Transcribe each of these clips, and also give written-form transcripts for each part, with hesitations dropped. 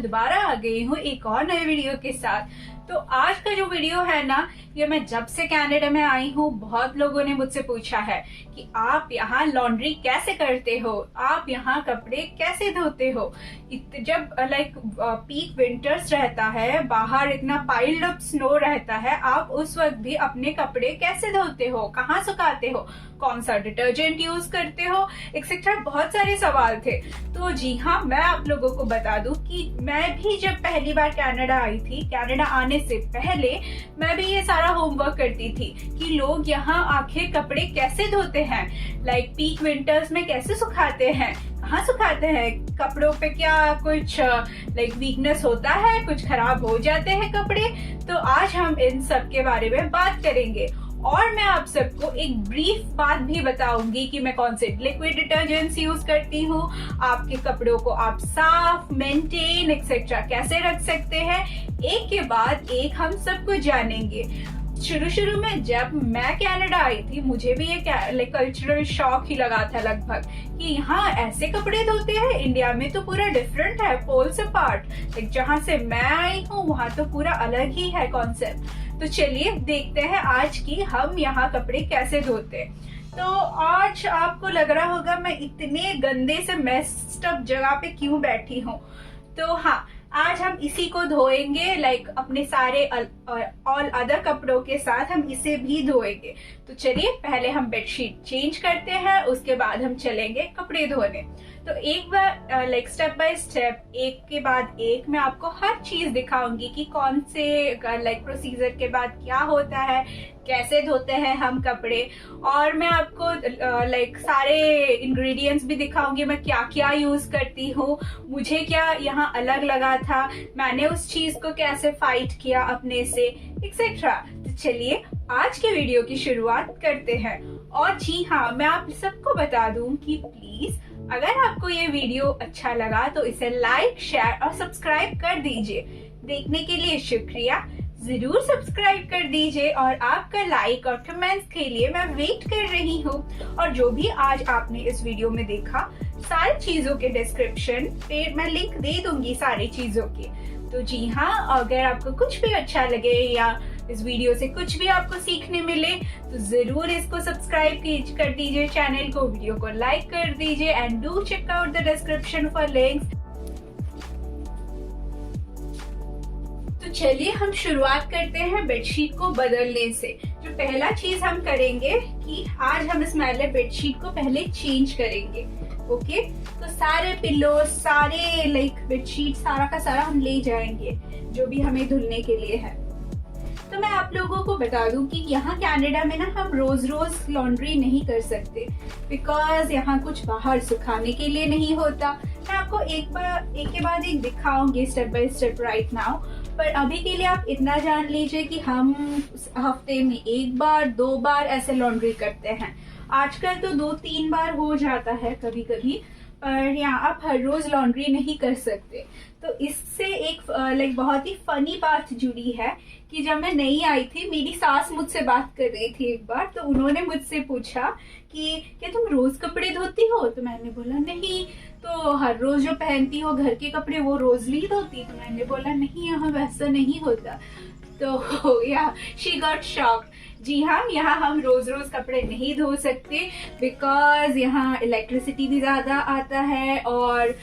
दोबारा आ गई हूँ एक और नए वीडियो के साथ। तो आज का जो वीडियो है ना, ये मैं जब से कनाडा में आई हूँ बहुत लोगों ने मुझसे पूछा है कि आप यहाँ लॉन्ड्री कैसे करते हो, आप यहाँ कपड़े कैसे धोते हो। जब पीक विंटर्स रहता है, बाहर इतना पाइल्ड अप स्नो रहता है, आप उस वक्त भी अपने कपड़े कैसे धोते हो, कहाँ सुखाते हो, कौन सा डिटर्जेंट यूज करते हो, एक्सेट्रा बहुत सारे सवाल थे। तो जी हाँ, मैं आप लोगों को बता दूं कि मैं भी जब पहली बार कनाडा आई थी, कनाडा आने से पहले मैं भी ये सारा होमवर्क करती थी कि लोग यहाँ आखिर कपड़े कैसे धोते हैं, पीक विंटर्स में कैसे सुखाते हैं, कहाँ सुखाते हैं, कपड़ों पे क्या कुछ वीकनेस होता है, कुछ खराब हो जाते हैं कपड़े। तो आज हम इन सब के बारे में बात करेंगे और मैं आप सबको एक ब्रीफ बात भी बताऊंगी कि मैं कौन से लिक्विड डिटर्जेंट्स यूज करती हूँ, आपके कपड़ों को आप साफ, मेंटेन एक्सेट्रा कैसे रख सकते हैं। एक के बाद एक हम सब कुछ जानेंगे। शुरू में जब मैं कनाडा आई थी, मुझे भी ये कल्चरल शॉक ही लगा था लगभग कि यहाँ ऐसे कपड़े धोते हैं। इंडिया में तो पूरा डिफरेंट है, पोल्स अपार्ट। जहाँ से मैं आई हूँ वहाँ तो पूरा अलग ही है कॉन्सेप्ट। तो चलिए देखते हैं आज की हम यहाँ कपड़े कैसे धोते। तो आज आपको लग रहा होगा मैं इतने गंदे से मेस्ड अप जगह पे क्यों बैठी हूँ। तो हाँ, आज हम इसी को धोएंगे, अपने सारे ऑल अदर कपड़ों के साथ हम इसे भी धोएंगे। तो चलिए पहले हम बेडशीट चेंज करते हैं, उसके बाद हम चलेंगे कपड़े धोने। तो एक बार स्टेप बाय स्टेप, एक के बाद एक मैं आपको हर चीज दिखाऊंगी कि कौन से प्रोसीजर के बाद क्या होता है, कैसे धोते हैं हम कपड़े। और मैं आपको सारे इंग्रेडिएंट्स भी दिखाऊंगी, मैं क्या क्या यूज करती हूँ, मुझे क्या यहाँ अलग लगा था, मैंने उस चीज को कैसे फाइट किया अपने से, एक्सेट्रा। तो चलिए आज के वीडियो की शुरुआत करते हैं। और जी हाँ, मैं आप सबको बता दूं कि प्लीज अगर आपको ये वीडियो अच्छा लगा तो इसे लाइक, शेयर और सब्सक्राइब कर दीजिए। देखने के लिए शुक्रिया, जरूर सब्सक्राइब कर दीजिए और आपका लाइक और कमेंट्स के लिए मैं वेट कर रही हूँ। और जो भी आज आपने इस वीडियो में देखा, सारी चीजों के डिस्क्रिप्शन पे मैं लिंक दे दूंगी सारी चीजों के। तो जी हाँ, अगर आपको कुछ भी अच्छा लगे या इस वीडियो से कुछ भी आपको सीखने मिले तो जरूर इसको सब्सक्राइब कर दीजिए, चैनल को, वीडियो को लाइक कर दीजिए and do check out the description for links. तो चलिए हम शुरुआत करते हैं बेडशीट को बदलने से। जो पहला चीज हम करेंगे कि आज हम इस मैले बेडशीट को पहले चेंज करेंगे। ओके, तो सारे पिलो, सारे बेडशीट, सारा का सारा हम ले जाएंगे जो भी हमें धुलने के लिए है। तो मैं आप लोगों को बता दूं कि यहाँ कनाडा में ना हम रोज रोज लॉन्ड्री नहीं कर सकते, बिकॉज यहाँ कुछ बाहर सुखाने के लिए नहीं होता। मैं आपको एक के बाद एक दिखाऊंगी step by step right now. पर अभी के लिए आप इतना जान लीजिए कि हम हफ्ते में एक बार, 2 बार ऐसे लॉन्ड्री करते हैं। आजकल तो 2-3 बार हो जाता है कभी कभी, पर यहाँ आप हर रोज लॉन्ड्री नहीं कर सकते। तो इससे एक बहुत ही फनी बात जुड़ी है कि जब मैं नई आई थी, मेरी सास मुझसे बात कर रही थी एक बार, तो उन्होंने मुझसे पूछा कि क्या तुम रोज कपड़े धोती हो। तो मैंने बोला नहीं। तो हर रोज जो पहनती हो घर के कपड़े वो रोज नहीं धोती। तो मैंने बोला नहीं, यहाँ वैसा नहीं होता। तो या शी गॉट शॉक्ड। जी हाँ, यहाँ हम रोज रोज कपड़े नहीं धो सकते, बिकॉज यहाँ इलेक्ट्रिसिटी भी ज्यादा आता है और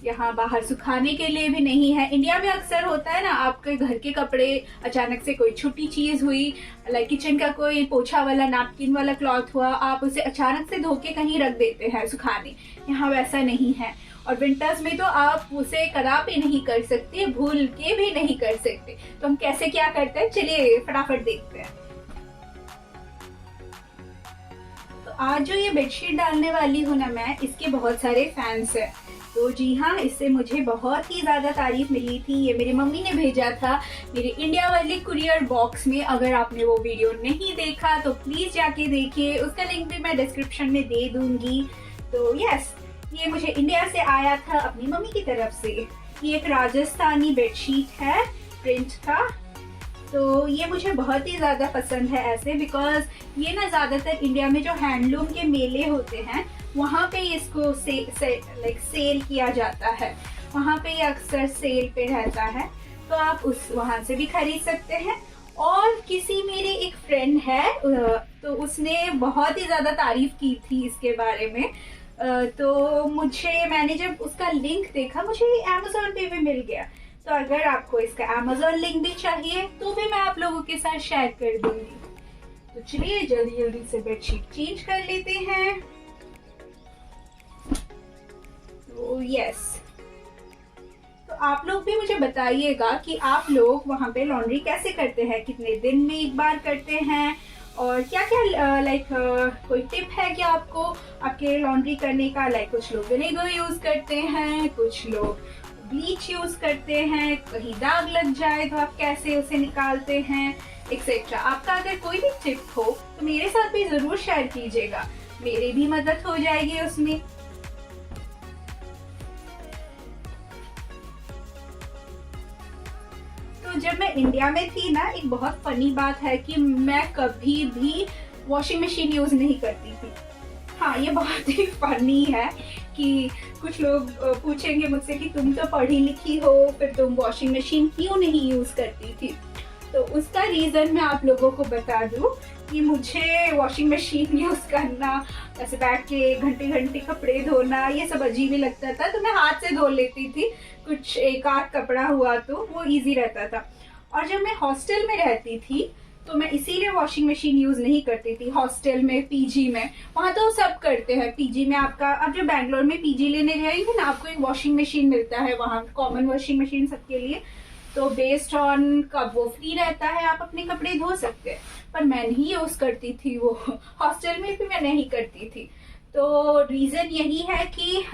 यहाँ बाहर सुखाने के लिए भी नहीं है। इंडिया में अक्सर होता है ना, आपके घर के कपड़े अचानक से कोई छोटी चीज हुई, किचन का कोई पोछा वाला, नैपकिन वाला क्लॉथ हुआ, आप उसे अचानक से धो के कहीं रख देते हैं सुखाने। यहाँ वैसा नहीं है। और विंटर्स में तो आप उसे कदापि नहीं कर सकते, भूल के भी नहीं कर सकते। तो हम कैसे क्या करते हैं, चलिए फटाफट देखते हैं। तो आज जो ये बेडशीट डालने वाली हूँ ना मैं, इसके बहुत सारे फैंस हैं। तो जी हाँ, इससे मुझे बहुत ही ज्यादा तारीफ मिली थी। ये मेरी मम्मी ने भेजा था मेरे इंडिया वाले कुरियर बॉक्स में। अगर आपने वो वीडियो नहीं देखा तो प्लीज जाके देखिए, उसका लिंक भी मैं डिस्क्रिप्शन में दे दूंगी। तो यस, ये मुझे इंडिया से आया था अपनी मम्मी की तरफ से। ये एक राजस्थानी बेडशीट है प्रिंट का। तो ये मुझे बहुत ही ज्यादा पसंद है ऐसे, बिकॉज ये ना ज्यादातर इंडिया में जो हैंडलूम के मेले होते हैं वहाँ पे इसको सेल किया जाता है। वहाँ पे ये अक्सर सेल पे रहता है, तो आप वहाँ से भी खरीद सकते हैं। और किसी मेरे एक फ्रेंड है, तो उसने बहुत ही ज़्यादा तारीफ की थी इसके बारे में, तो मैंने जब उसका लिंक देखा, मुझे अमेज़ॉन पे भी मिल गया। तो अगर आपको इसका अमेज़ॉन लिंक भी चाहिए तो भी मैं आप लोगों के साथ शेयर कर दूंगी। तो चलिए जल्दी जल्दी से बेडशीट चेंज कर लेते हैं। तो यस, तो आप लोग भी मुझे बताइएगा कि आप लोग वहाँ पे लॉन्ड्री कैसे करते हैं, कितने दिन में एक बार करते हैं, और क्या क्या लाइक कोई टिप है क्या आपको आपके लॉन्ड्री करने का। लाइक कुछ लोग विनेगर यूज करते हैं, कुछ लोग ब्लीच यूज करते हैं, कहीं दाग लग जाए तो आप कैसे उसे निकालते हैं, एक्सेट्रा। आपका अगर कोई भी टिप हो तो मेरे साथ भी जरूर शेयर कीजिएगा, मेरी भी मदद हो जाएगी उसमें। तो जब मैं इंडिया में थी ना, एक बहुत फनी बात है कि मैं कभी भी वॉशिंग मशीन यूज नहीं करती थी। हाँ, ये बहुत ही फनी है कि कुछ लोग पूछेंगे मुझसे कि तुम तो पढ़ी लिखी हो, फिर तुम वॉशिंग मशीन क्यों नहीं यूज करती थी। तो उसका रीजन मैं आप लोगों को बता दूं कि मुझे वॉशिंग मशीन यूज करना, ऐसे बैठ के घंटे घंटे कपड़े धोना, ये सब अजीब ही लगता था। तो मैं हाथ से धो लेती थी, कुछ एक आध कपड़ा हुआ तो वो इजी रहता था। और जब मैं हॉस्टल में रहती थी तो मैं इसीलिए वॉशिंग मशीन यूज नहीं करती थी। हॉस्टल में, पीजी में, वहाँ तो सब करते हैं। पीजी में आपका, अब जो बैंगलोर में पीजी लेने जाएंगे ना, आपको एक वॉशिंग मशीन मिलता है वहाँ, कॉमन वॉशिंग मशीन सबके लिए। तो बेस्ड ऑन कब वो फ्री रहता है आप अपने कपड़े धो सकते हैं, पर मैं नहीं यूज करती थी वो। हॉस्टल में भी मैं नहीं करती थी। तो रीजन यही है कि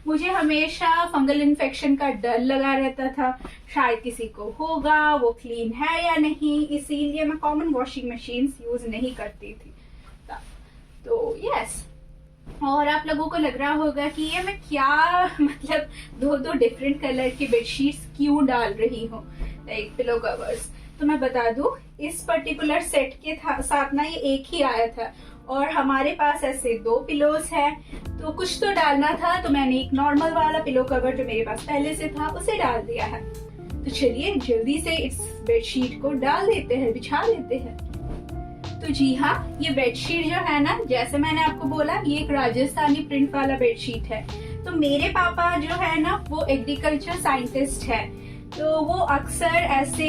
मुझे हमेशा फंगल इन्फेक्शन का डर लगा रहता था, शायद किसी को होगा, वो क्लीन है या नहीं, इसीलिए मैं कॉमन वॉशिंग मशीन यूज नहीं करती थी। तो यस, और आप लोगों को लग रहा होगा कि ये मैं क्या मतलब दो दो डिफरेंट कलर की बेडशीट्स क्यों डाल रही हूँ, लाइक पिलो कवर्स। तो मैं बता दूं, इस पर्टिकुलर सेट के साथ ना ये एक ही आया था, और हमारे पास ऐसे 2 पिलोज है, तो कुछ तो डालना था, तो मैंने एक नॉर्मल वाला पिलो कवर जो मेरे पास पहले से था उसे डाल दिया है। तो चलिए जल्दी से इस बेडशीट को डाल देते हैं, बिछा देते हैं। तो जी हाँ, ये बेडशीट जो है ना, जैसे मैंने आपको बोला, ये एक राजस्थानी प्रिंट वाला बेडशीट है। तो मेरे पापा जो है ना, वो एग्रीकल्चर साइंटिस्ट है, तो वो अक्सर ऐसे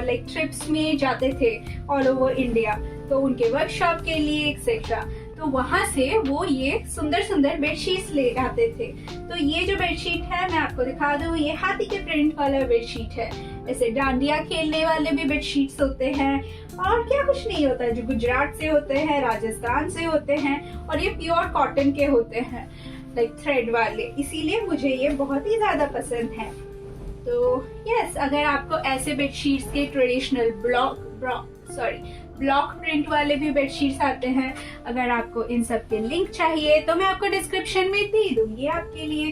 लाइक ट्रिप्स में जाते थे ऑल ओवर इंडिया, तो उनके वर्कशॉप के लिए एक्सेट्रा। तो वहां से वो ये सुंदर सुंदर बेडशीट्स ले आते थे। तो ये जो बेडशीट है मैं आपको दिखा दूं, ये हाथी के प्रिंट वाला बेडशीट है। ऐसे डांडिया खेलने वाले भी बेडशीट्स होते हैं, और क्या कुछ नहीं होता है, जो गुजरात से होते हैं, राजस्थान से होते हैं, और ये प्योर कॉटन के होते हैं, लाइक थ्रेड वाले। इसीलिए मुझे ये बहुत ही ज्यादा पसंद है। तो यस, अगर आपको ऐसे बेडशीट्स के ट्रेडिशनल ब्लॉक प्रिंट वाले भी बेडशीट्स आते हैं, अगर आपको इन सब के लिंक चाहिए तो मैं आपको डिस्क्रिप्शन में दे दूंगी आपके लिए।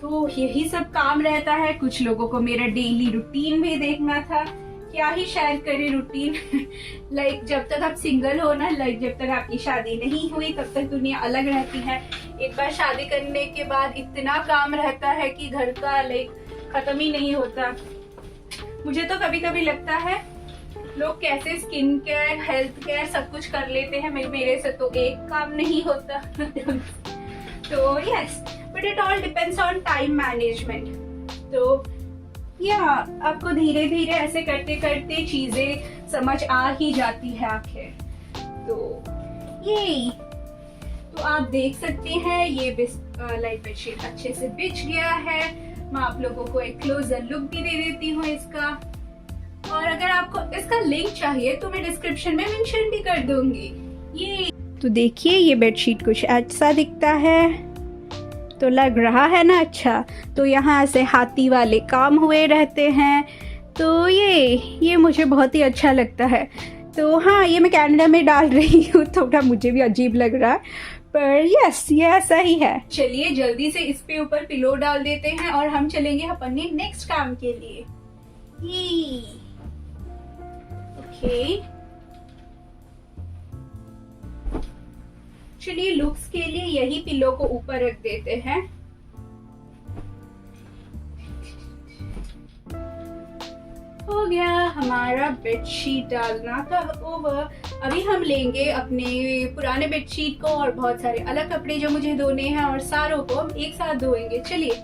तो यही सब काम रहता है। कुछ लोगों को मेरा डेली रूटीन भी देखना था, क्या ही शेयर करे रूटीन। लाइक जब तक आप सिंगल हो ना, लाइक जब तक आपकी शादी नहीं हुई तब तक दुनिया अलग रहती है। एक बार शादी करने के बाद इतना काम रहता है कि घर का लाइक खत्म ही नहीं होता। मुझे तो कभी कभी लगता है लोग कैसे स्किन केयर, हेल्थ केयर सब कुछ कर लेते हैं, मेरे से तो एक काम नहीं होता। तो yes, but it all depends on time management. तो या आपको धीरे धीरे ऐसे करते करते चीजें समझ आ ही जाती है आखिर। तो ये तो आप देख सकते हैं, ये लाइट बेडशीट अच्छे से बिछ गया है। मैं आप लोगों को एक क्लोजर लुक भी दे देती हूँ इसका, और अगर आपको इसका लिंक चाहिए तो मैं डिस्क्रिप्शन में मेंशन भी कर दूंगी। ये तो देखिए, ये बेडशीट कुछ ऐसा दिखता है, तो लग रहा है ना अच्छा। तो यहाँ से हाथी वाले काम हुए रहते हैं, तो ये मुझे बहुत ही अच्छा लगता है। तो हाँ, ये मैं कनाडा में डाल रही हूँ, थोड़ा मुझे भी अजीब लग रहा है, पर यस, ये ऐसा ही है। चलिए जल्दी से इस पे ऊपर पिलो डाल देते हैं और हम चलेंगे अपने नेक्स्ट काम के लिए। ओके, चलिए लुक्स के लिए यही पिलो को ऊपर रख देते हैं। हो गया हमारा बेडशीट डालना का ओवर। अभी हम लेंगे अपने पुराने बेडशीट को और बहुत सारे अलग कपड़े जो मुझे धोने हैं और सारों को हम एक साथ धोएंगे। चलिए,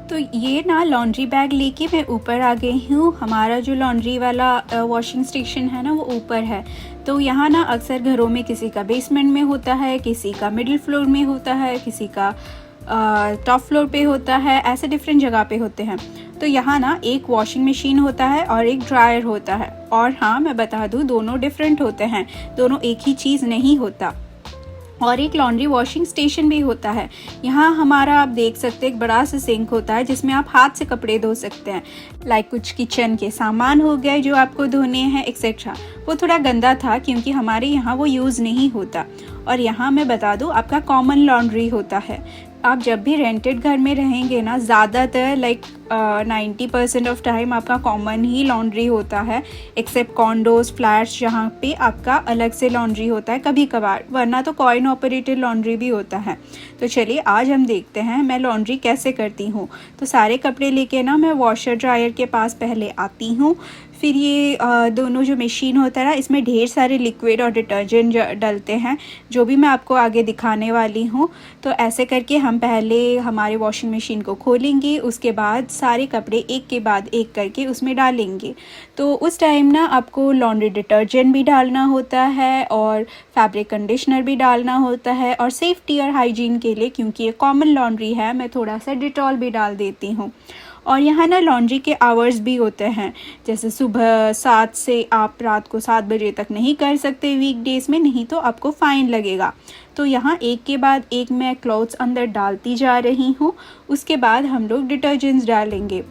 तो ये ना लॉन्ड्री बैग लेके मैं ऊपर आ गई हूँ। हमारा जो लॉन्ड्री वाला वॉशिंग स्टेशन है ना वो ऊपर है। तो यहाँ ना अक्सर घरों में किसी का बेसमेंट में होता है, किसी का मिडिल फ्लोर में होता है, किसी का टॉप फ्लोर पे होता है, ऐसे डिफरेंट जगह पे होते हैं। तो यहाँ ना एक वॉशिंग मशीन होता है और एक ड्रायर होता है। और हाँ, मैं बता दूँ दोनों डिफरेंट होते हैं, दोनों एक ही चीज़ नहीं होता। और एक लॉन्ड्री वॉशिंग स्टेशन भी होता है। यहाँ हमारा आप देख सकते हैं एक बड़ा सा सिंक होता है जिसमें आप हाथ से कपड़े धो सकते हैं। लाइक कुछ किचन के सामान हो गए जो आपको धोने हैं एक्सेट्रा। वो थोड़ा गंदा था क्योंकि हमारे यहाँ वो यूज़ नहीं होता। और यहाँ मैं बता दूँ आपका कॉमन लॉन्ड्री होता है। आप जब भी रेंटेड घर में रहेंगे ना, ज़्यादातर लाइक 90% ऑफ टाइम आपका कॉमन ही लॉन्ड्री होता है, एक्सेप्ट कॉन्डोज फ्लैट्स जहाँ पे आपका अलग से लॉन्ड्री होता है कभी कभार, वरना तो कॉइन ऑपरेटेड लॉन्ड्री भी होता है। तो चलिए आज हम देखते हैं मैं लॉन्ड्री कैसे करती हूँ। तो सारे कपड़े लेके ना मैं वॉशर ड्रायर के पास पहले आती हूँ। फिर ये दोनों जो मशीन होता है ना, इसमें ढेर सारे लिक्विड और डिटर्जेंट डलते हैं जो भी मैं आपको आगे दिखाने वाली हूँ। तो ऐसे करके हम पहले हमारे वॉशिंग मशीन को खोलेंगे, उसके बाद सारे कपड़े एक के बाद एक करके उसमें डालेंगे। तो उस टाइम ना आपको लॉन्ड्री डिटर्जेंट भी डालना होता है और फैब्रिक कंडीशनर भी डालना होता है। और सेफ्टी और हाइजीन के लिए, क्योंकि ये कॉमन लॉन्ड्री है, मैं थोड़ा सा डिटॉल भी डाल देती हूँ। और यहाँ ना लॉन्ड्री के आवर्स भी होते हैं, जैसे सुबह 7 से आप रात को 7 बजे तक नहीं कर सकते वीकडेज में, नहीं तो आपको फ़ाइन लगेगा। तो यहाँ एक के बाद एक मैं क्लॉथ्स अंदर डालती जा रही हूँ। उसके बाद हम लोग डिटर्जेंट्स डालेंगे।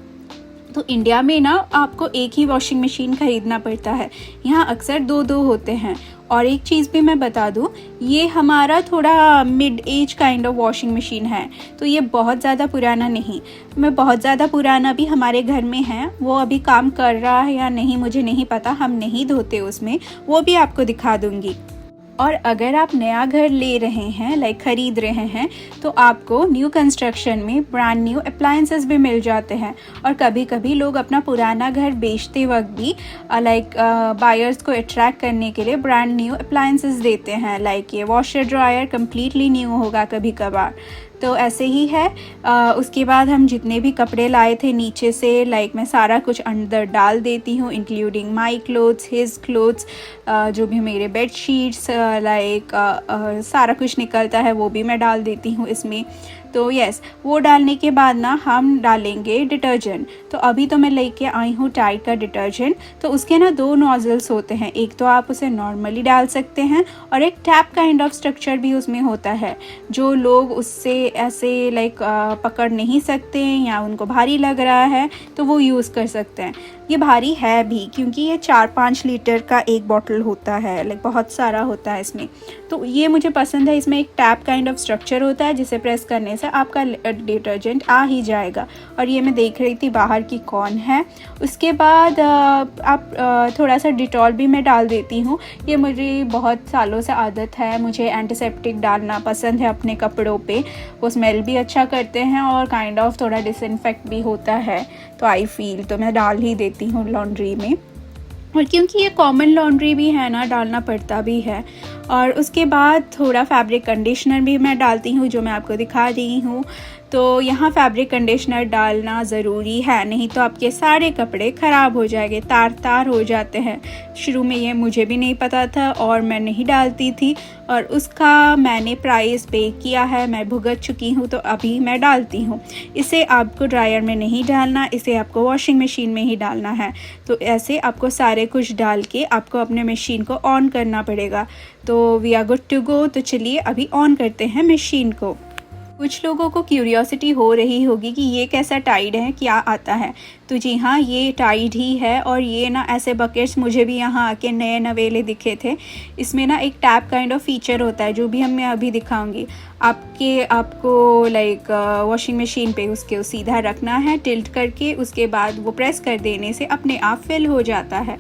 तो इंडिया में ना आपको एक ही वॉशिंग मशीन ख़रीदना पड़ता है, यहाँ अक्सर दो होते हैं। और एक चीज़ भी मैं बता दूँ, ये हमारा थोड़ा mid age kind of washing machine है, तो ये बहुत ज़्यादा पुराना नहीं। मैं बहुत ज़्यादा पुराना भी हमारे घर में है, वो अभी काम कर रहा है या नहीं मुझे नहीं पता, हम नहीं धोते उसमें, वो भी आपको दिखा दूँगी। और अगर आप नया घर ले रहे हैं, लाइक ख़रीद रहे हैं, तो आपको न्यू कंस्ट्रक्शन में ब्रांड न्यू अप्लायंसेस भी मिल जाते हैं। और कभी कभी लोग अपना पुराना घर बेचते वक्त भी लाइक बायर्स को अट्रैक्ट करने के लिए ब्रांड न्यू अप्लायंसेस देते हैं। लाइक ये वॉशर ड्रायर कम्प्लीटली न्यू होगा कभी कभार, तो ऐसे ही है। उसके बाद हम जितने भी कपड़े लाए थे नीचे से, लाइक मैं सारा कुछ अंदर डाल देती हूँ, including my clothes, his clothes, जो भी मेरे बेड शीट्स, लाइक सारा कुछ निकलता है वो भी मैं डाल देती हूँ इसमें। तो यस, वो डालने के बाद ना हम डालेंगे डिटर्जेंट। तो अभी तो मैं लेके आई हूँ टाइड का डिटर्जेंट। तो उसके ना 2 नोजल्स होते हैं, एक तो आप उसे नॉर्मली डाल सकते हैं और एक टैप काइंड ऑफ स्ट्रक्चर भी उसमें होता है। जो लोग उससे ऐसे लाइक पकड़ नहीं सकते या उनको भारी लग रहा है तो वो यूज़ कर सकते हैं। ये भारी है भी क्योंकि ये 4-5 लीटर का एक बॉटल होता है, लाइक बहुत सारा होता है इसमें। तो ये मुझे पसंद है, इसमें एक टैप काइंड ऑफ स्ट्रक्चर होता है जिसे प्रेस करने से आपका डिटर्जेंट आ ही जाएगा। और ये मैं देख रही थी बाहर की कौन है। उसके बाद आप थोड़ा सा डिटॉल भी मैं डाल देती हूँ। ये मुझे बहुत सालों से आदत है, मुझे एंटीसेप्टिक डालना पसंद है अपने कपड़ों पे। वो स्मेल भी अच्छा करते हैं और काइंड ऑफ थोड़ा डिसइंफेक्ट भी होता है, तो आई फील तो मैं डाल ही देती हूँ लॉन्ड्री में। और क्योंकि ये कॉमन लॉन्ड्री भी है ना, डालना पड़ता भी है। और उसके बाद थोड़ा फैब्रिक कंडीशनर भी मैं डालती हूँ जो मैं आपको दिखा रही हूँ। तो यहाँ फैब्रिक कंडीशनर डालना ज़रूरी है, नहीं तो आपके सारे कपड़े ख़राब हो जाएंगे, तार तार हो जाते हैं। शुरू में ये मुझे भी नहीं पता था और मैं नहीं डालती थी, और उसका मैंने प्राइस पे किया है, मैं भुगत चुकी हूँ, तो अभी मैं डालती हूँ। इसे आपको ड्रायर में नहीं डालना, इसे आपको वॉशिंग मशीन में ही डालना है। तो ऐसे आपको सारे कुछ डाल के आपको अपने मशीन को ऑन करना पड़ेगा। तो we are good to go. तो चलिए अभी ऑन करते हैं मशीन को। कुछ लोगों को क्यूरियोसिटी हो रही होगी कि ये कैसा टाइड है, क्या आता है। तो जी हाँ, ये टाइड ही है। और ये ना ऐसे बकेट्स मुझे भी यहाँ आके नए नवेले दिखे थे। इसमें ना एक टैप काइंड ऑफ फीचर होता है जो भी मैं अभी दिखाऊंगी। आपको लाइक वॉशिंग मशीन पे उसके सीधा रखना है टिल्ट करके, उसके बाद वो प्रेस कर देने से अपने आप फिल हो जाता है।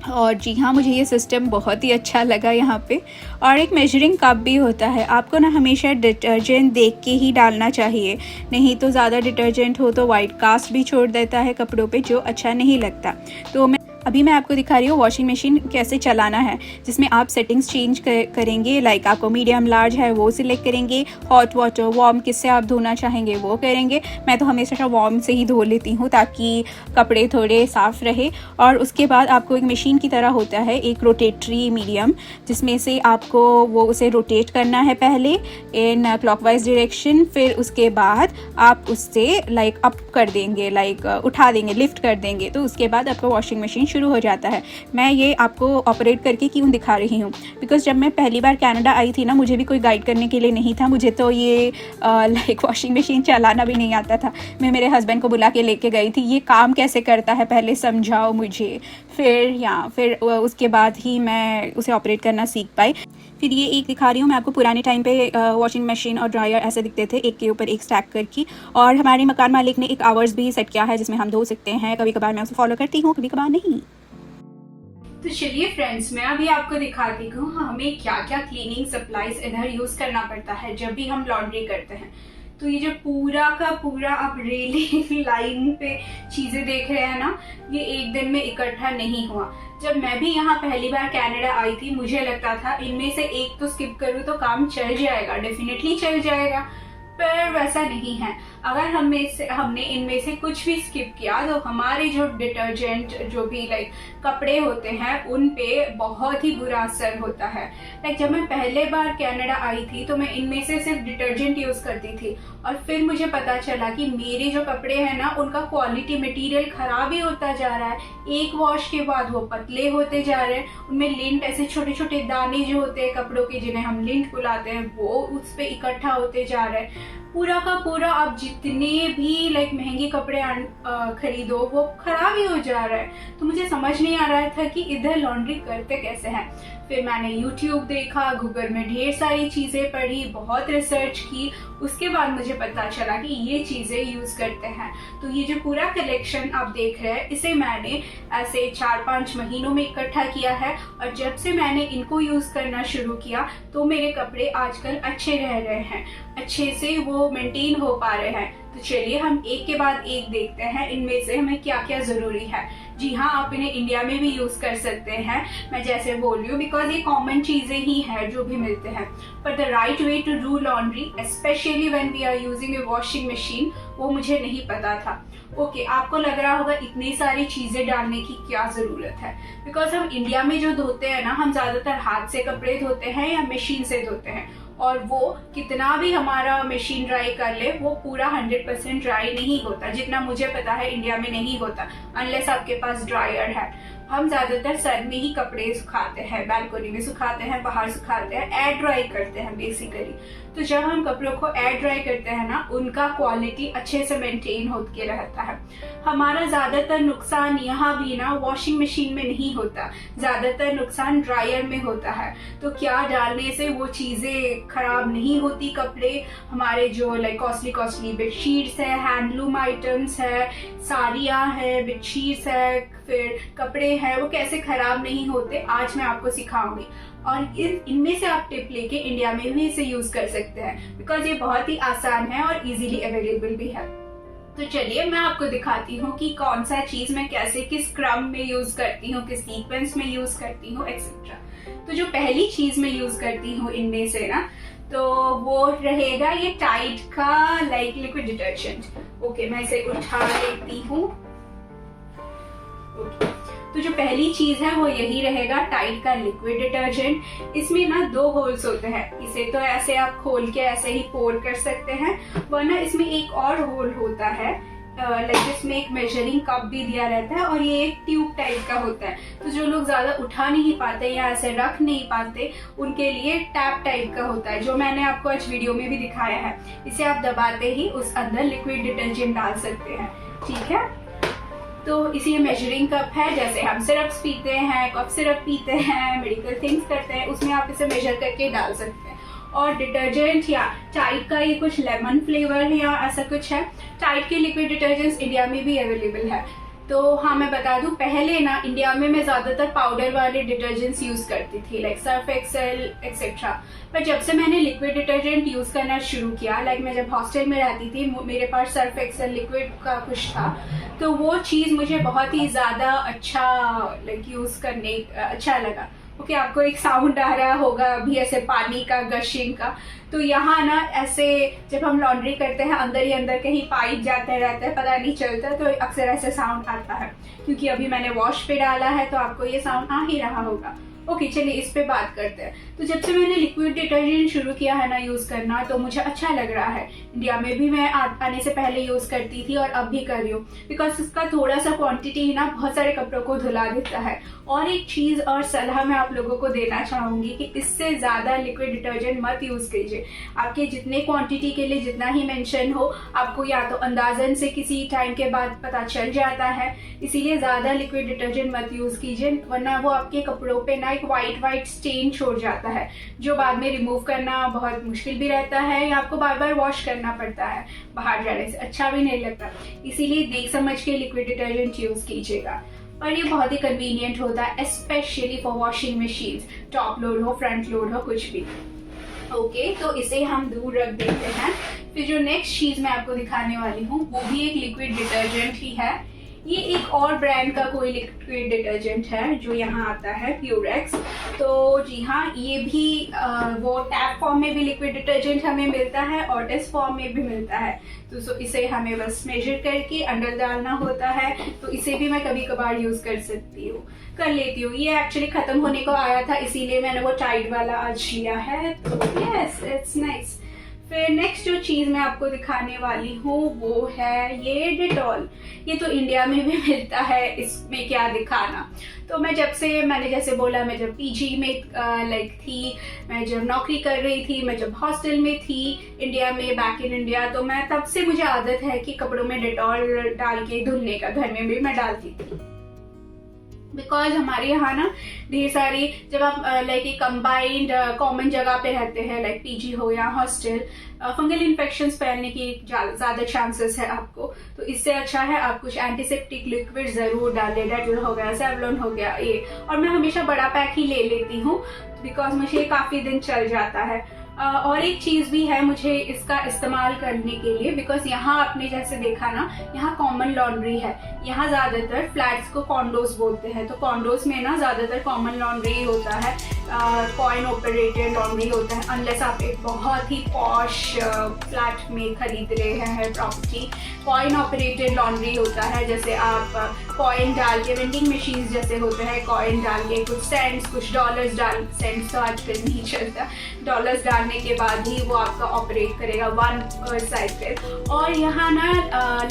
और जी हाँ, मुझे ये सिस्टम बहुत ही अच्छा लगा यहाँ पे। और एक मेजरिंग कप भी होता है। आपको ना हमेशा डिटर्जेंट देख के ही डालना चाहिए, नहीं तो ज़्यादा डिटर्जेंट हो तो वाइट कास्ट भी छोड़ देता है कपड़ों पे, जो अच्छा नहीं लगता। तो अभी मैं आपको दिखा रही हूँ वॉशिंग मशीन कैसे चलाना है, जिसमें आप सेटिंग्स चेंज करेंगे। लाइक आपको मीडियम लार्ज है वो सिलेक्ट करेंगे, हॉट वाटर वार्म किससे आप धोना चाहेंगे वो करेंगे। मैं तो हमेशा वार्म से ही धो लेती हूँ ताकि कपड़े थोड़े साफ़ रहे। और उसके बाद आपको एक मशीन की तरह होता है एक रोटेटरी मीडियम, जिसमें से आपको वो उसे रोटेट करना है पहले इन क्लॉकवाइज डायरेक्शन, फिर उसके बाद आप उससे लाइक अप कर देंगे, लाइक उठा देंगे, लिफ्ट कर देंगे, तो उसके बाद आपका वॉशिंग मशीन शुरू हो जाता है। मैं ये आपको ऑपरेट करके क्यों दिखा रही हूँ, बिकॉज जब मैं पहली बार कनाडा आई थी ना, मुझे भी कोई गाइड करने के लिए नहीं था। मुझे तो ये लाइक वॉशिंग मशीन चलाना भी नहीं आता था। मैं मेरे हस्बैंड को बुला के लेके गई थी, ये काम कैसे करता है पहले समझाओ मुझे, फिर उसके बाद ही मैं उसे ऑपरेट करना सीख पाई। फिर ये एक दिखा रही हूँ मैं आपको, पुराने टाइम पे वॉशिंग मशीन और ड्रायर ऐसे दिखते थे, एक के ऊपर एक स्टैक करके। और हमारे मकान मालिक ने एक आवर्स भी सेट किया है जिसमें हम धो सकते हैं। कभी कभार मैं उसे फॉलो करती हूँ, कभी कभार नहीं। तो चलिए फ्रेंड्स, मैं अभी आपको दिखाती हूँ हमें क्या क्या क्लीनिंग सप्लाईज इधर यूज करना पड़ता है जब भी हम लॉन्ड्री करते हैं। तो ये जो पूरा का पूरा आप रेलिंग लाइन पे चीजें देख रहे हैं ना, ये एक दिन में इकट्ठा नहीं हुआ। जब मैं भी यहाँ पहली बार कनाडा आई थी, मुझे लगता था इनमें से एक तो स्किप करूँ तो काम चल जाएगा, डेफिनेटली चल जाएगा, पर वैसा नहीं है। अगर हमने इनमें से कुछ भी स्किप किया तो हमारे जो डिटर्जेंट, जो भी लाइक कपड़े होते हैं, उन पे बहुत ही बुरा असर होता है। लाइक जब मैं पहले बार कनाडा आई थी तो मैं इनमें से सिर्फ डिटर्जेंट यूज करती थी, और फिर मुझे पता चला कि मेरे जो कपड़े हैं ना, उनका क्वालिटी मटेरियल खराब ही होता जा रहा है। एक वॉश के बाद वो पतले होते जा रहे हैं, उनमें लिंट, ऐसे छोटे छोटे दाने जो होते हैं कपड़ों के, जिन्हें हम लिंट बुलाते हैं, वो उस पर इकट्ठा होते जा रहे हैं। पूरा का पूरा आप जितने भी लाइक महंगे कपड़े खरीदो वो खराब ही हो जा रहा है। तो मुझे समझ नहीं आ रहा था कि इधर लॉन्ड्री करते कैसे हैं। फिर मैंने YouTube देखा, गूगल में ढेर सारी चीजें पढ़ी, बहुत रिसर्च की, उसके बाद मुझे पता चला कि ये चीजें यूज करते हैं। तो ये जो पूरा कलेक्शन आप देख रहे हैं, इसे मैंने ऐसे 4-5 महीनों में इकट्ठा किया है, और जब से मैंने इनको यूज करना शुरू किया तो मेरे कपड़े आजकल अच्छे रह रहे हैं, अच्छे से वो मेंटेन हो पा रहे हैं। तो चलिए हम एक के बाद एक देखते हैं इनमें से हमें क्या क्या जरूरी है। जी हाँ, आप इन्हें इंडिया में भी यूज कर सकते हैं, मैं जैसे बोल रही हूँ, बिकॉज ये कॉमन चीजें ही है जो भी मिलते हैं। पर the right way to do laundry, specially when we are using a washing machine, वो मुझे नहीं पता था। ओके, आपको लग रहा होगा इतनी सारी चीजें डालने की क्या जरूरत है, बिकॉज हम इंडिया में जो धोते हैं ना, हम ज्यादातर हाथ से कपड़े धोते हैं या मशीन से धोते हैं, और वो कितना भी हमारा मशीन ड्राई कर ले, वो पूरा 100% ड्राई नहीं होता। जितना मुझे पता है इंडिया में नहीं होता, अनलेस आपके पास ड्रायर है। हम ज्यादातर सर में ही कपड़े सुखाते हैं, बालकनी में सुखाते हैं, बाहर सुखाते हैं, एयर ड्राई करते हैं बेसिकली। तो जब हम कपड़ों को एयर ड्राई करते हैं ना, उनका क्वालिटी अच्छे से मेंटेन होके रहता है। हमारा ज्यादातर नुकसान यहाँ भी ना वॉशिंग मशीन में नहीं होता, ज्यादातर नुकसान ड्रायर में होता है। तो क्या डालने से वो चीजें खराब नहीं होती, कपड़े हमारे जो लाइक कॉस्टली बेडशीट्स है, हैंडलूम आइटम्स है, साड़ियाँ है, बेडशीट्स है, फिर कपड़े हैं, वो कैसे खराब नहीं होते, आज मैं आपको सिखाऊंगी। और इनमें से आप टिप लेके इंडिया में भी इसे यूज कर सकते हैं, बिकॉज ये बहुत ही आसान है और इजीली अवेलेबल भी है। तो चलिए मैं आपको दिखाती हूँ कि कौन सा चीज मैं कैसे किस क्रम में यूज करती हूँ, किस सीक्वेंस में यूज करती हूँ, एक्सेट्रा। तो जो पहली चीज मैं यूज करती हूँ इनमें से ना, तो वो रहेगा ये टाइड का लाइक लिक्विड डिटर्जेंट। ओके, मैं इसे उठा लेती हूँ। तो जो पहली चीज है वो यही रहेगा, टाइड का लिक्विड डिटर्जेंट। इसमें ना 2 होल्स होते हैं, इसे तो ऐसे आप खोल के ऐसे ही पोर कर सकते हैं, वरना इसमें एक और होल होता है, लाइक इसमें एक मेजरिंग कप भी दिया रहता है, और ये एक ट्यूब टाइप का होता है। तो जो लोग ज्यादा उठा नहीं पाते या ऐसे रख नहीं पाते, उनके लिए टैप टाइप का होता है, जो मैंने आपको आज वीडियो में भी दिखाया है। इसे आप दबाते ही उस अंदर लिक्विड डिटर्जेंट डाल सकते हैं, ठीक है। तो इसी मेजरिंग कप है, जैसे हम सिरप्स पीते हैं, कफ सिरप पीते हैं, मेडिकल थिंग्स करते हैं, उसमें आप इसे मेजर करके डाल सकते हैं। और डिटर्जेंट या टाइड का ये कुछ लेमन फ्लेवर है या ऐसा कुछ है। टाइड के लिक्विड डिटर्जेंट्स इंडिया में भी अवेलेबल है। तो हाँ, मैं बता दूं, पहले ना इंडिया में मैं ज़्यादातर पाउडर वाले डिटर्जेंट्स यूज़ करती थी, लाइक सर्फ एक्सेल एक्सेट्रा। पर जब से मैंने लिक्विड डिटर्जेंट यूज़ करना शुरू किया, लाइक मैं जब हॉस्टल में रहती थी, मेरे पास सर्फ एक्सेल लिक्विड का कुछ था, तो वो चीज़ मुझे बहुत ही ज़्यादा अच्छा लाइक यूज़ करने अच्छा लगा। ओके, आपको एक साउंड आ रहा होगा अभी ऐसे पानी का, गशिंग का। तो यहाँ ना ऐसे जब हम लॉन्ड्री करते हैं, अंदर ही अंदर कहीं पाइप जाते रहते हैं, पता नहीं चलता, तो अक्सर ऐसे साउंड आता है। क्योंकि अभी मैंने वॉश पे डाला है तो आपको ये साउंड आ ही रहा होगा। ओके, चलिए इस पे बात करते हैं। तो जब से मैंने लिक्विड डिटर्जेंट शुरू किया है ना यूज़ करना, तो मुझे अच्छा लग रहा है। इंडिया में भी मैं आने से पहले यूज़ करती थी और अब भी कर रही हूँ, बिकॉज इसका थोड़ा सा क्वांटिटी ही ना बहुत सारे कपड़ों को धुला देता है। और एक चीज़ और सलाह मैं आप लोगों को देना चाहूँगी कि इससे ज़्यादा लिक्विड डिटर्जेंट मत यूज़ कीजिए। आपके जितने क्वांटिटी के लिए जितना ही मेंशन हो, आपको या तो अंदाजन से किसी टाइम के बाद पता चल जाता है, इसीलिए ज़्यादा लिक्विड डिटर्जेंट मत यूज़ कीजिए, वरना वो आपके कपड़ों पे ना एक वाइट स्टेन छोड़ जाता है, जो बाद में रिमूव करना बहुत मुश्किल भी रहता है, या आपको बार बार वॉश करना पड़ता है, बाहर जाने से अच्छा भी नहीं लगता। इसीलिए देख समझ के लिक्विड डिटर्जेंट यूज़ कीजिएगा। और ये बहुत ही कन्वीनियंट होता है, specially for washing machines, top load हो, फ्रंट लोड हो, कुछ भी। ओके, तो इसे हम दूर रख देते हैं। फिर जो नेक्स्ट चीज़ मैं आपको दिखाने वाली हूँ वो भी एक लिक्विड डिटर्जेंट ही है। ये एक और ब्रांड का कोई लिक्विड डिटर्जेंट है जो यहाँ आता है, प्यूरेक्स। तो जी हाँ, ये भी वो टैप फॉर्म में भी लिक्विड डिटर्जेंट हमें मिलता है और इस फॉर्म में भी मिलता है। तो इसे हमें बस मेजर करके अंदर डालना होता है। तो इसे भी मैं कभी कभार यूज़ कर लेती हूँ। ये एक्चुअली ख़त्म होने को आया था, इसीलिए मैंने वो टाइड वाला आज लिया है। तो यस, इट्स नाइस। फिर नेक्स्ट जो चीज़ मैं आपको दिखाने वाली हूँ वो है ये डेटॉल। ये तो इंडिया में भी मिलता है, इसमें क्या दिखाना। तो मैंने जैसे बोला, मैं जब पीजी में लाइक थी, मैं जब नौकरी कर रही थी, मैं जब हॉस्टल में थी इंडिया में, बैक इन इंडिया, तो मैं तब से मुझे आदत है कि कपड़ों में डेटॉल डाल के धुलने का। घर में भी मैं डालती थी, बिकॉज हमारे यहाँ ना ढेर सारी, जब आप लाइक एक कंबाइंड कॉमन जगह पे रहते हैं, लाइक पीजी हो या हॉस्टल, फंगल इन्फेक्शंस फैलने की ज़्यादा चांसेस है आपको। तो इससे अच्छा है आप कुछ एंटीसेप्टिक लिक्विड ज़रूर डालें। डेटॉल हो गया, सेवलॉन हो गया, ये। और मैं हमेशा बड़ा पैक ही ले लेती हूँ, बिकॉज मुझे काफ़ी दिन चल जाता है। और एक चीज़ भी है मुझे इसका इस्तेमाल करने के लिए, बिकॉज यहाँ आपने जैसे देखा ना, यहाँ कॉमन लॉन्ड्री है। यहाँ ज़्यादातर फ्लैट्स को कॉन्डोस बोलते हैं, तो कॉन्डोस में ना ज़्यादातर कॉमन लॉन्ड्री होता है, कॉइन ऑपरेटेड लॉन्ड्री होता है, अनलेस आप एक बहुत ही पॉश फ्लैट में खरीद रहे हैं प्रॉपर्टी। कॉइन ऑपरेटेड लॉन्ड्री होता है, जैसे आप कॉइन डाल के, वेंडिंग मशीन जैसे होते हैं, कॉइन डाल के कुछ सेंट्स, कुछ डॉलर्स डाल, सेंट्स तो आजकल नहीं चलता, डॉलर्स डालने के बाद ही वो आपका ऑपरेट करेगा 1 साइकिल। और यहाँ ना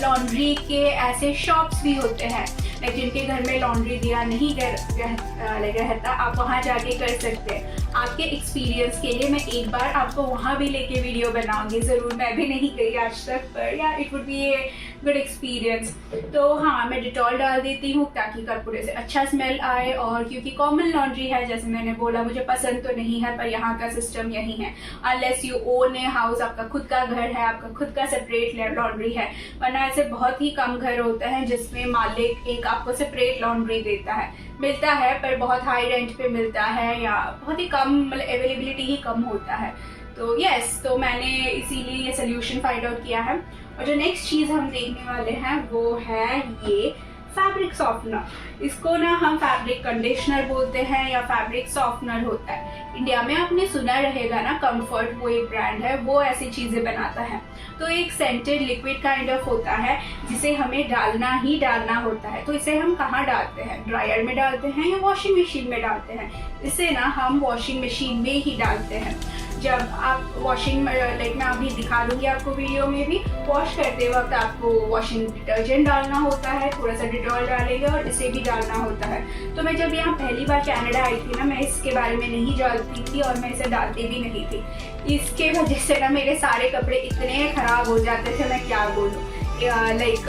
लॉन्ड्री के ऐसे शॉप्स भी होते हैं, लाइक जिनके घर में लॉन्ड्री दिया नहीं रहता, आप वहाँ जाके कर सकते हैं। आपके एक्सपीरियंस के लिए मैं एक बार आपको वहाँ भी लेके वीडियो बनाऊंगी ज़रूर। मैं भी नहीं गई आज तक, पर या it would be a good experience. तो हाँ, मैं डिटॉल डाल देती हूँ ताकि कपड़े से अच्छा स्मेल आए। और क्योंकि कॉमन लॉन्ड्री है, जैसे मैंने बोला, मुझे पसंद तो नहीं है, पर यहाँ का सिस्टम यही है। Unless you own a house, आपका खुद का घर है, आपका खुद का सेपरेट लॉन्ड्री है, वरना ऐसे बहुत ही कम घर होते हैं जिसमें मालिक एक आपको सेपरेट लॉन्ड्री देता है। मिलता है पर बहुत हाई रेंट पे मिलता है, या बहुत ही कम, मतलब अवेलेबिलिटी ही कम होता है। तो यस, तो मैंने इसीलिए ये सोल्यूशन फाइंड आउट किया है। और जो नेक्स्ट चीज़ हम देखने वाले हैं वो है ये फैब्रिक सॉफ्टनर। इसको ना हम फैब्रिक कंडीशनर बोलते हैं या फैब्रिक सॉफ्टनर होता है। इंडिया में आपने सुना रहेगा ना, कंफर्ट वो एक ब्रांड है, वो ऐसी चीज़ें बनाता है। तो एक सेंटेड लिक्विड काइंड ऑफ होता है जिसे हमें डालना ही डालना होता है। तो इसे हम कहाँ डालते हैं? ड्रायर में डालते हैं या वॉशिंग मशीन में डालते हैं? इसे ना हम वॉशिंग मशीन में ही डालते हैं। जब आप वॉशिंग, लाइक मैं अभी दिखा दूंगी आपको वीडियो में भी, वॉश करते वक्त आपको वॉशिंग डिटर्जेंट डालना होता है, थोड़ा सा डिटॉल डालेंगे और इसे भी डालना होता है। तो मैं जब यहाँ पहली बार कनाडा आई थी ना, मैं इसके बारे में नहीं जानती थी और मैं इसे डालती भी नहीं थी। इसके वजह से ना मेरे सारे कपड़े इतने ख़राब हो जाते थे, मैं क्या बोलूँ, लाइक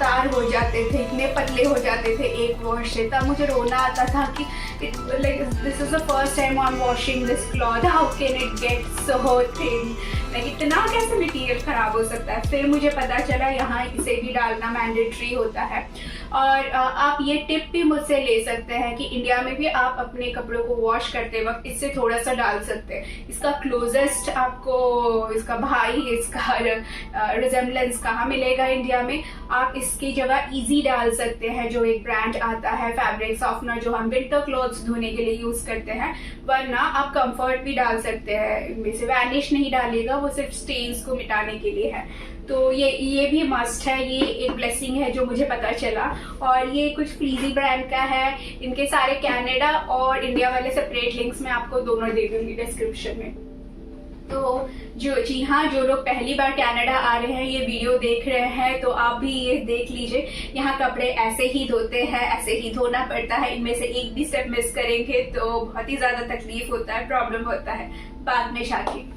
तार हो जाते थे, इतने पतले हो जाते थे एक वॉश से। तब मुझे रोना आता था कि like this is the first time I am washing this cloth, how can it get so thin, like इतना कैसे मटीरियल ख़राब हो सकता है। फिर मुझे पता चला यहाँ इसे भी डालना मैंडेटरी होता है। और आप ये टिप भी मुझसे ले सकते हैं कि इंडिया में भी आप अपने कपड़ों को वॉश करते वक्त इससे थोड़ा सा डाल सकते हैं। इसका क्लोजेस्ट आपको इसका भाई, इसका रिजेम्बलेंस कहाँ मिलेगा इंडिया में? आप इसकी जगह इजी डाल सकते हैं, जो एक ब्रांड आता है फैब्रिक सॉफ्टनर, जो हम विंटर क्लॉथ्स धोने के लिए यूज करते हैं। वरना आप कंफर्ट भी डाल सकते हैं, इनमें से वैनिश नहीं डालेगा, वो सिर्फ स्टेन्स को मिटाने के लिए है। तो ये भी मस्ट है, ये एक ब्लेसिंग है जो मुझे पता चला। और ये कुछ फ्रीजी ब्रांड का है। इनके सारे कनाडा और इंडिया वाले सेपरेट लिंक्स मैं आपको दोनों दे दूंगी डिस्क्रिप्शन में। तो जी हाँ, जो लोग पहली बार कनाडा आ रहे हैं, ये वीडियो देख रहे हैं, तो आप भी ये देख लीजिए। यहाँ कपड़े ऐसे ही धोते हैं, ऐसे ही धोना पड़ता है। इनमें से एक भी स्टेप मिस करेंगे तो बहुत ही ज्यादा तकलीफ होता है, प्रॉब्लम होता है बाद में जाके।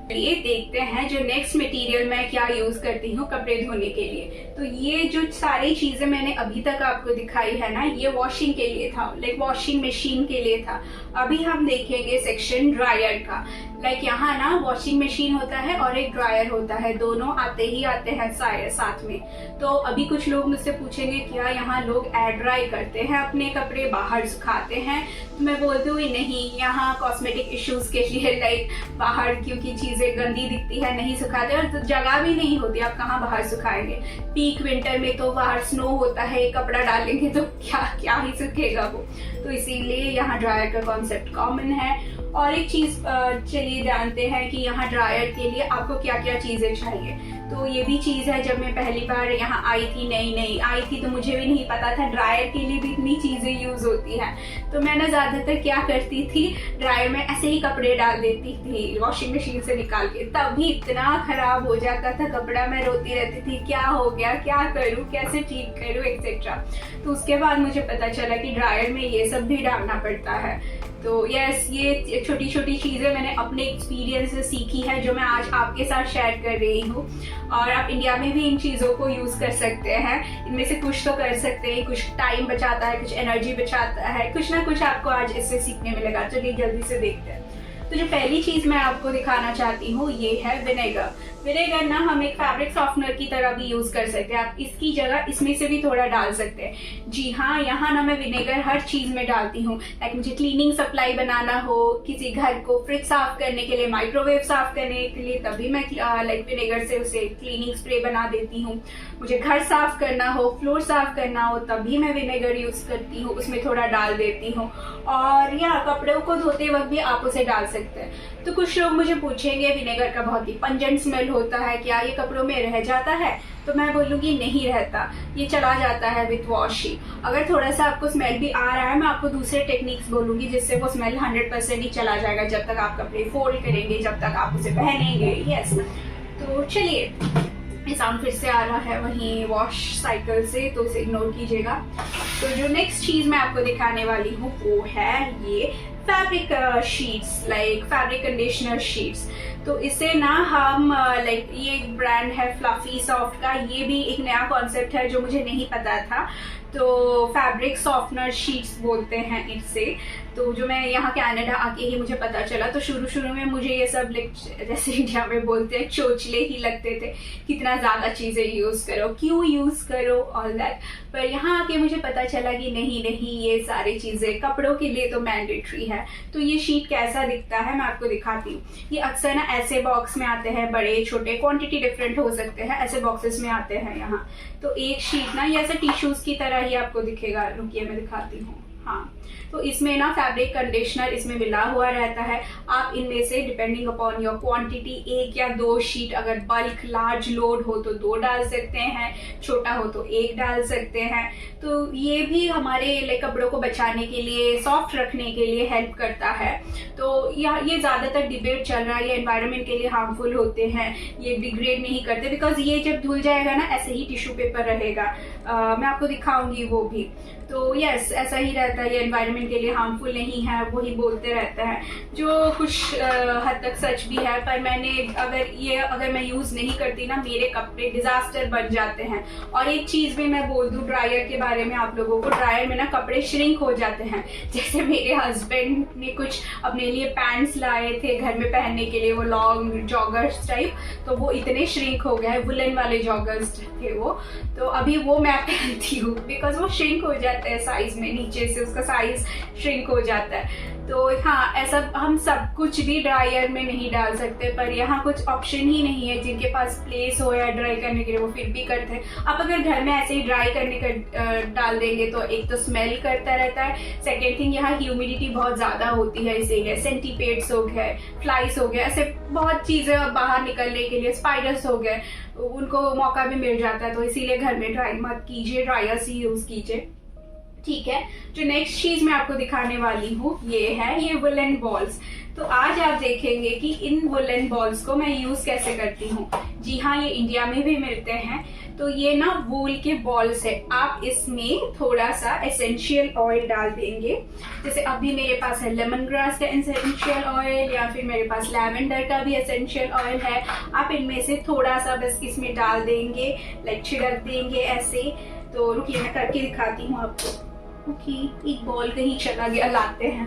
ये देखते हैं जो नेक्स्ट मटेरियल मैं क्या यूज करती हूँ कपड़े धोने के लिए। तो ये जो सारी चीजें मैंने अभी तक आपको दिखाई है ना, ये वॉशिंग के लिए था, लाइक वॉशिंग मशीन के लिए था। अभी हम देखेंगे सेक्शन ड्रायर का। लाइक यहाँ ना वॉशिंग मशीन होता है और एक ड्रायर होता है, दोनों आते ही आते हैं साथ में। तो अभी कुछ लोग मुझसे पूछेंगे क्या यहाँ लोग एयर ड्राई करते हैं अपने कपड़े, बाहर सुखाते हैं? तो मैं बोलती हूँ नहीं, यहाँ कॉस्मेटिक इश्यूज के लिए लाइक बाहर क्योंकि चीजें गंदी दिखती है नहीं सुखाते, और जगह भी नहीं होती, आप कहाँ बाहर सुखाएंगे? पीक विंटर में तो बाहर स्नो होता है, कपड़ा डालेंगे तो क्या ही सूखेगा वो। तो इसीलिए यहाँ ड्रायर का कॉन्सेप्ट कॉमन है। और एक चीज चलिए जानते हैं कि यहाँ ड्रायर के लिए आपको क्या क्या चीजें चाहिए। तो ये भी चीज है, जब मैं पहली बार यहाँ आई थी, नई आई थी, तो मुझे भी नहीं पता था ड्रायर के लिए भी इतनी चीजें यूज होती है। तो मैं ना ज्यादातर क्या करती थी, ड्रायर में ऐसे ही कपड़े डाल देती थी वॉशिंग मशीन से निकाल के, तभी इतना खराब हो जाता था कपड़ा, मैं रोती रहती थी क्या हो गया, क्या करूँ, कैसे ठीक करूँ, एक्सेट्रा। तो उसके बाद मुझे पता चला कि ड्रायर में ये सब भी डालना पड़ता है। तो यस, ये छोटी छोटी चीजें मैंने अपने एक्सपीरियंस से सीखी है, जो मैं आज आपके साथ शेयर कर रही हूँ। और आप इंडिया में भी इन चीजों को यूज कर सकते हैं। इनमें से कुछ तो कर सकते हैं, कुछ टाइम बचाता है, कुछ एनर्जी बचाता है, कुछ ना कुछ आपको आज इससे सीखने मिलेगा। चलिए जल्दी से देखते हैं। तो जो पहली चीज मैं आपको दिखाना चाहती हूँ ये है विनेगर। विनेगर ना हम एक फैब्रिक सॉफ्टनर की तरह भी यूज कर सकते हैं, आप इसकी जगह इसमें से भी थोड़ा डाल सकते हैं। जी हाँ, यहाँ ना मैं विनेगर हर चीज में डालती हूँ। लाइक मुझे क्लीनिंग सप्लाई बनाना हो, किसी घर को फ्रिज साफ करने के लिए, माइक्रोवेव साफ करने के लिए, तभी मैं लाइक विनेगर से उसे क्लीनिंग स्प्रे बना देती हूँ। मुझे घर साफ करना हो, फ्लोर साफ करना हो, तभी मैं विनेगर यूज करती हूँ, उसमें थोड़ा डाल देती हूँ। और या कपड़ों को धोते वक्त भी आप उसे डाल सकते हैं। तो कुछ लोग मुझे पूछेंगे विनेगर का बहुत ही पंजेंट स्मेल होता है, क्या ये कपड़ों में रह जाता है? तो मैं बोलूंगी नहीं रहता, ये चला जाता है विथ वॉश ही। अगर थोड़ा सा आपको स्मेल भी आ रहा है, मैं आपको दूसरे टेक्निक्स बोलूंगी जिससे वो स्मेल 100% ही चला जाएगा, जब तक आप कपड़े फोल्ड करेंगे, जब तक आप उसे पहनेंगे। यस, तो चलिए, साउंड फिर से आ रहा है वहीं वॉश साइकिल से, तो उसे इग्नोर कीजिएगा। तो जो नेक्स्ट चीज मैं आपको दिखाने वाली हूँ वो है ये fabric sheets, like fabric conditioner sheets. तो इसे ना हम लाइक ये एक ब्रांड है फ्लफी सॉफ्ट का, ये भी एक नया कॉन्सेप्ट है जो मुझे नहीं पता था। तो फैब्रिक सॉफ्टनर शीट्स बोलते हैं इसे। तो जो मैं यहाँ कनाडा आके ही मुझे पता चला, तो शुरू में मुझे ये सब जैसे इंडिया में बोलते हैं चोचले ही लगते थे, कितना ज्यादा चीजें यूज करो, क्यों यूज करो, ऑल दैट। पर यहाँ आके मुझे पता चला कि नहीं, ये सारी चीजें कपड़ों के लिए तो मैंडेटरी है। तो ये शीट कैसा दिखता है मैं आपको दिखाती हूँ। ये अक्सर ना ऐसे बॉक्स में आते हैं, बड़े छोटे, क्वांटिटी डिफरेंट हो सकते हैं, ऐसे बॉक्सेस में आते हैं यहाँ। तो एक शीट ना ये ऐसे टिश्यूज की तरह ही आपको दिखेगा, रुकिए मैं दिखाती हूँ। हाँ, तो इसमें ना फैब्रिक कंडीशनर इसमें मिला हुआ रहता है। आप इनमें से डिपेंडिंग अपॉन योर क्वांटिटी 1 या 2 शीट, अगर बल्क लार्ज लोड हो तो 2 डाल सकते हैं, छोटा हो तो 1 डाल सकते हैं। तो ये भी हमारे कपड़ों को बचाने के लिए, सॉफ्ट रखने के लिए हेल्प करता है। तो ये ज्यादातर डिबेट चल रहा है, ये एनवायरनमेंट के लिए हार्मफुल होते हैं, ये डिग्रेड नहीं करते, बिकॉज ये जब धुल जाएगा ना ऐसे ही टिश्यू पेपर रहेगा। मैं आपको दिखाऊंगी वो भी। तो यस, ऐसा ही रहता रहता है ये एनवायरनमेंट के लिए हार्मफुल नहीं है, वही बोलते रहते हैं, जो कुछ हद तक सच भी है। पर मैंने अगर मैं यूज़ नहीं करती ना, मेरे कपड़े डिजास्टर बन जाते हैं। और एक चीज़ भी मैं बोल दूँ ड्रायर के बारे में आप लोगों को, ड्रायर में ना कपड़े श्रिंक हो जाते हैं। जैसे मेरे हस्बैंड ने कुछ अपने लिए पैंट्स लाए थे घर में पहनने के लिए, वो लॉन्ग जॉगर्स टाइप, तो वो इतने श्रिंक हो गए, वुलन वाले जॉगर्स थे वो, तो अभी वो मैं पहनती हूँ बिकॉज वो श्रिंक हो जाता है साइज में, नीचे से उसका साइज श्रिंक हो जाता है। तो हाँ, ऐसा हम सब कुछ भी ड्रायर में नहीं डाल सकते, पर यहाँ कुछ ऑप्शन ही नहीं है। जिनके पास प्लेस हो या ड्राई करने के लिए वो फिर भी करते हैं। आप अगर घर में ऐसे ही ड्राई करने का डाल देंगे तो एक तो स्मेल करता रहता है, सेकेंड थिंग यहाँ ह्यूमिडिटी बहुत ज़्यादा होती है, इसीलिए सेंटीपेड्स हो गए, फ्लाइज हो गए, ऐसे बहुत चीज़ें बाहर निकलने के लिए, स्पाइडर्स हो गए, उनको मौका भी मिल जाता है। तो इसीलिए घर में ड्राई मत कीजिए, ड्रायर्स ही यूज़ कीजिए, ठीक है। जो नेक्स्ट चीज मैं आपको दिखाने वाली हूँ ये वुलन बॉल्स। तो आज आप देखेंगे कि इन वुलन बॉल्स को मैं यूज कैसे करती हूँ। जी हाँ, ये इंडिया में भी मिलते हैं। तो ये ना वूल के बॉल्स है। आप इसमें थोड़ा सा एसेंशियल ऑयल डाल देंगे, जैसे अभी मेरे पास है लेमन ग्रास का एसेंशियल ऑयल, या फिर मेरे पास लैवेंडर का भी एसेंशियल ऑयल है। आप इनमें से थोड़ा सा बस इसमें डाल देंगे, लाइक छिड़क देंगे ऐसे। तो रुकिए मैं करके दिखाती हूँ आपको। ओके, एक बॉल कहीं चला गया, लाते हैं।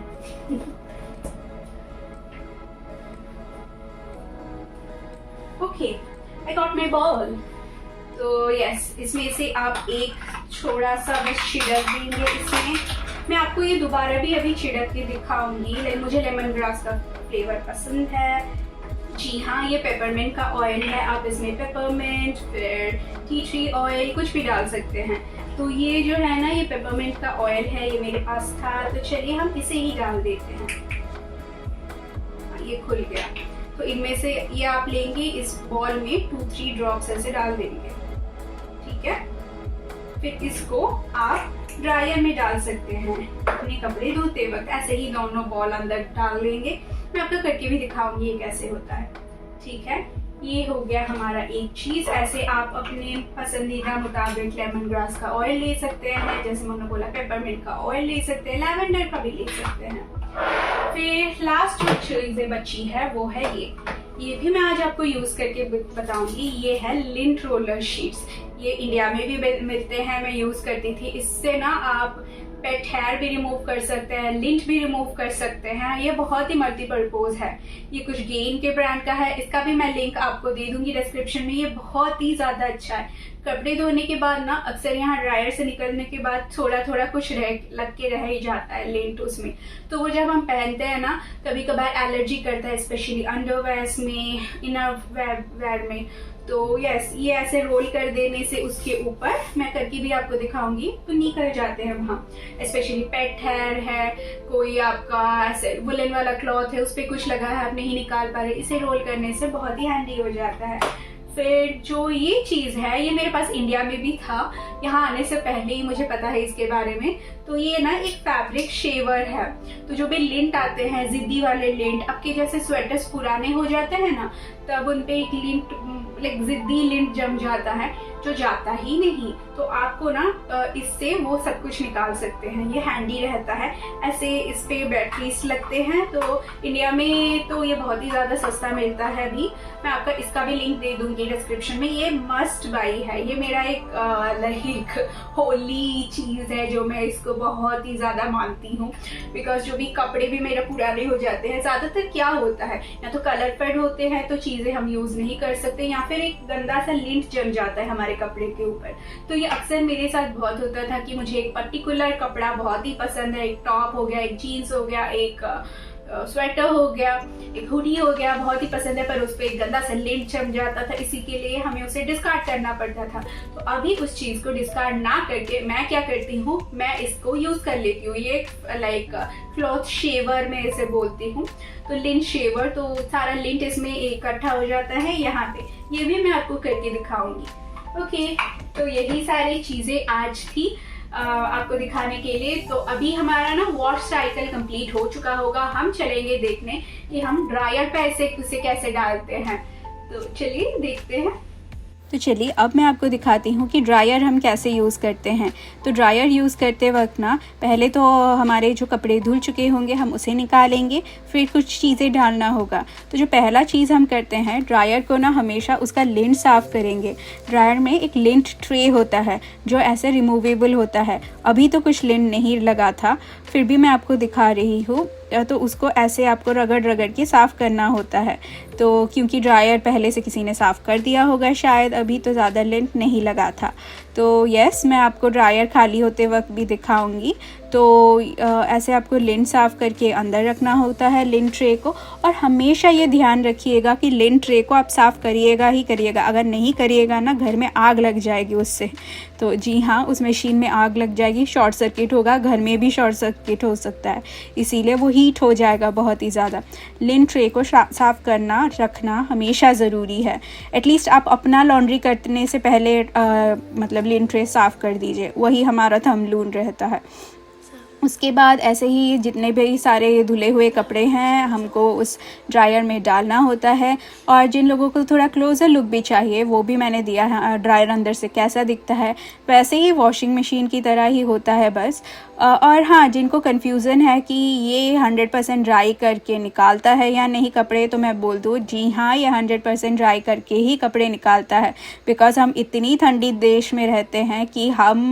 Okay, I got my ball. तो यस, इसमें से आप एक थोड़ा सा बस छिड़क देंगे इसमें। मैं आपको ये दोबारा भी अभी छिड़क के दिखाऊंगी। मुझे लेमन ग्रास का फ्लेवर पसंद है। जी हाँ, ये पेपरमिंट का ऑयल है। आप इसमें पेपरमिंट, फिर टी ट्री ऑयल कुछ भी डाल सकते हैं। तो ये जो है ना, ये पेपरमिंट का ऑयल है, ये मेरे पास था, तो चलिए हम इसे ही डाल देते हैं। ये खुल गया। तो इनमें से ये आप लेंगे, इस बॉल में 2-3 ड्रॉप्स ऐसे डाल देंगे, ठीक है। फिर इसको आप ड्रायर में डाल सकते हैं अपने कपड़े धोते वक्त। ऐसे ही दोनों बॉल अंदर डाल देंगे। मैं आपको करके भी दिखाऊंगी ये कैसे होता है, ठीक है। ये हो गया हमारा एक चीज। ऐसे आप अपने पसंदीदा मुताबिक लेमन ग्रास का ऑयल ले सकते हैं, जैसे मैंने बोला पेपरमिंट का ऑयल ले सकते हैं, लैवेंडर का भी ले सकते हैं। फिर लास्ट जो चीजें बची है वो है ये भी मैं आज आपको यूज करके बताऊंगी। ये है लिंट रोलर शीट्स। ये इंडिया में भी मिलते हैं, मैं यूज करती थी। इससे ना आप पेट हेयर भी रिमूव कर सकते हैं, लिंट भी रिमूव कर सकते हैं। ये बहुत ही मल्टीपर्पज है। ये कुछ गेन के ब्रांड का है, इसका भी मैं लिंक आपको दे दूंगी डिस्क्रिप्शन में। ये बहुत ही ज्यादा अच्छा है। कपड़े धोने के बाद ना अक्सर यहाँ ड्रायर से निकलने के बाद थोड़ा थोड़ा कुछ लग के रह ही जाता है लिंट उसमें। तो वो जब हम पहनते हैं ना, कभी कभार एलर्जी करता है, स्पेशली अंडरवेयर्स में, इनर वेयर में। तो यस, ये ऐसे रोल कर देने से उसके ऊपर, मैं करके भी आपको दिखाऊंगी, तो निकल जाते हैं वहाँ। स्पेशली पेट हेयर है, कोई आपका ऐसे वुलन वाला क्लॉथ है, उस पर कुछ लगा है, आप नहीं निकाल पा रहे, इसे रोल करने से बहुत ही हैंडी हो जाता है। फिर जो ये चीज है, ये मेरे पास इंडिया में भी था, यहाँ आने से पहले ही मुझे पता है इसके बारे में। तो ये ना एक फैब्रिक शेवर है। तो जो भी लिंट आते हैं, जिद्दी वाले लिंट, आपके जैसे स्वेटर्स पुराने हो जाते हैं ना, तब उनपे एक लिंट, लाइक जिद्दी लिंट जम जाता है, जो जाता ही नहीं। तो आपको ना इससे वो सब कुछ निकाल सकते हैं। ये हैंडी रहता है। ऐसे इस पे बैटरीज लगते हैं। तो इंडिया में तो ये बहुत ही ज्यादा सस्ता मिलता है अभी। मैं आपका इसका भी लिंक दे दूंगी डिस्क्रिप्शन में। ये मस्ट बाई है। ये मेरा एक लाइक होली चीज है, जो मैं इसको बहुत ही ज्यादा मानती हूँ। बिकॉज जो भी कपड़े भी मेरे पुराने हो जाते हैं, ज्यादातर क्या होता है, या तो कलर फेड होते हैं तो चीजें हम यूज नहीं कर सकते, या फिर एक गंदा सा लिंट जम जाता है हमारे कपड़े के ऊपर। तो ये अक्सर मेरे साथ बहुत होता था कि मुझे एक पर्टिकुलर कपड़ा बहुत ही पसंद है, एक टॉप हो गया, एक जीन्स हो गया, एक स्वेटर हो गया, एक हुडी हो गया, बहुत ही पसंद है, पर उस पर एक गंदा सा लिंट जम जाता था, इसी के लिए हमें उसे डिस्कार्ड करना पड़ता था। तो अभी उस चीज को डिस्कार्ड ना करके मैं क्या करती हूँ, मैं इसको यूज कर लेती हूँ। ये लाइक क्लॉथ शेवर मैं इसे बोलती हूँ। तो लिंट शेवर, तो सारा लिंट इसमें इकट्ठा हो जाता है यहाँ पे। ये भी मैं आपको करके दिखाऊंगी। ओके, तो यही सारी चीजें आज थी आपको दिखाने के लिए। तो अभी हमारा ना वॉश साइकिल कंप्लीट हो चुका होगा। हम चलेंगे देखने कि हम ड्रायर पे इसे कैसे डालते हैं। तो चलिए देखते हैं। तो चलिए अब मैं आपको दिखाती हूँ कि ड्रायर हम कैसे यूज़ करते हैं। तो ड्रायर यूज़ करते वक्त ना पहले तो हमारे जो कपड़े धुल चुके होंगे हम उसे निकालेंगे, फिर कुछ चीज़ें डालना होगा। तो जो पहला चीज़ हम करते हैं, ड्रायर को ना हमेशा उसका लिंट साफ़ करेंगे। ड्रायर में एक लिंट ट्रे होता है जो ऐसे रिमूवेबल होता है। अभी तो कुछ लिंट नहीं लगा था, फिर भी मैं आपको दिखा रही हूँ। तो उसको ऐसे आपको रगड़ रगड़ के साफ़ करना होता है। तो क्योंकि ड्रायर पहले से किसी ने साफ़ कर दिया होगा शायद, अभी तो ज़्यादा लिंट नहीं लगा था। तो यस, मैं आपको ड्रायर खाली होते वक्त भी दिखाऊंगी। तो ऐसे आपको लिंट साफ़ करके अंदर रखना होता है लिंट ट्रे को। और हमेशा ये ध्यान रखिएगा कि लिंट ट्रे को आप साफ़ करिएगा ही करिएगा। अगर नहीं करिएगा ना, घर में आग लग जाएगी उससे। तो जी हाँ, उस मशीन में आग लग जाएगी, शॉर्ट सर्किट होगा, घर में भी शॉर्ट सर्किट हो सकता है, इसीलिए वो हीट हो जाएगा बहुत ही ज़्यादा। लिंट ट्रे को साफ़ करना रखना हमेशा ज़रूरी है। एटलीस्ट आप अपना लॉन्ड्री करने से पहले मतलब लिंट ट्रे साफ़ कर दीजिए, वही हमारा थंब रूल रहता है। उसके बाद ऐसे ही जितने भी सारे धुले हुए कपड़े हैं हमको उस ड्रायर में डालना होता है। और जिन लोगों को थोड़ा क्लोज़र लुक भी चाहिए वो भी मैंने दिया है, ड्रायर अंदर से कैसा दिखता है वैसे ही वॉशिंग मशीन की तरह ही होता है बस। और हाँ, जिनको कन्फ्यूज़न है कि ये 100% ड्राई करके निकालता है या नहीं कपड़े, तो मैं बोल दूँ जी हाँ, ये 100% ड्राई करके ही कपड़े निकालता है। बिकॉज़ हम इतनी ठंडी देश में रहते हैं कि हम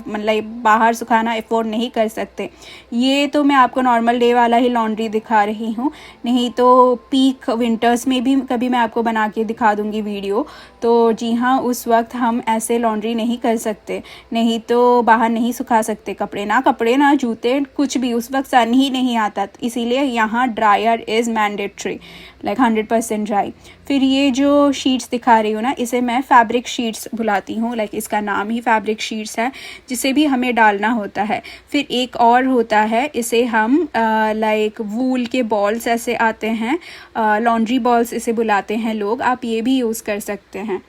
मतलब बाहर सुखाना अफोर्ड नहीं कर सकते। ये तो मैं आपको नॉर्मल डे वाला ही लॉन्ड्री दिखा रही हूँ, नहीं तो पीक विंटर्स में भी कभी मैं आपको बना के दिखा दूँगी वीडियो। तो जी हाँ, उस वक्त हम ऐसे लॉन्ड्री नहीं कर सकते, नहीं तो बाहर नहीं सुखा सकते कपड़े ना जूते कुछ भी, उस वक्त सन ही नहीं आता। इसीलिए यहाँ dryer is mandatory, like 100% dry. फिर ये जो शीट्स दिखा रही हूँ ना, इसे मैं फैब्रिक शीट्स बुलाती हूँ, लाइक इसका नाम ही फैब्रिक शीट्स है, जिसे भी हमें डालना होता है। फिर एक और होता है, इसे हम लाइक वूल के बॉल्स ऐसे आते हैं, लॉन्ड्री बॉल्स इसे बुलाते हैं लोग, आप ये भी यूज़ कर सकते हैं।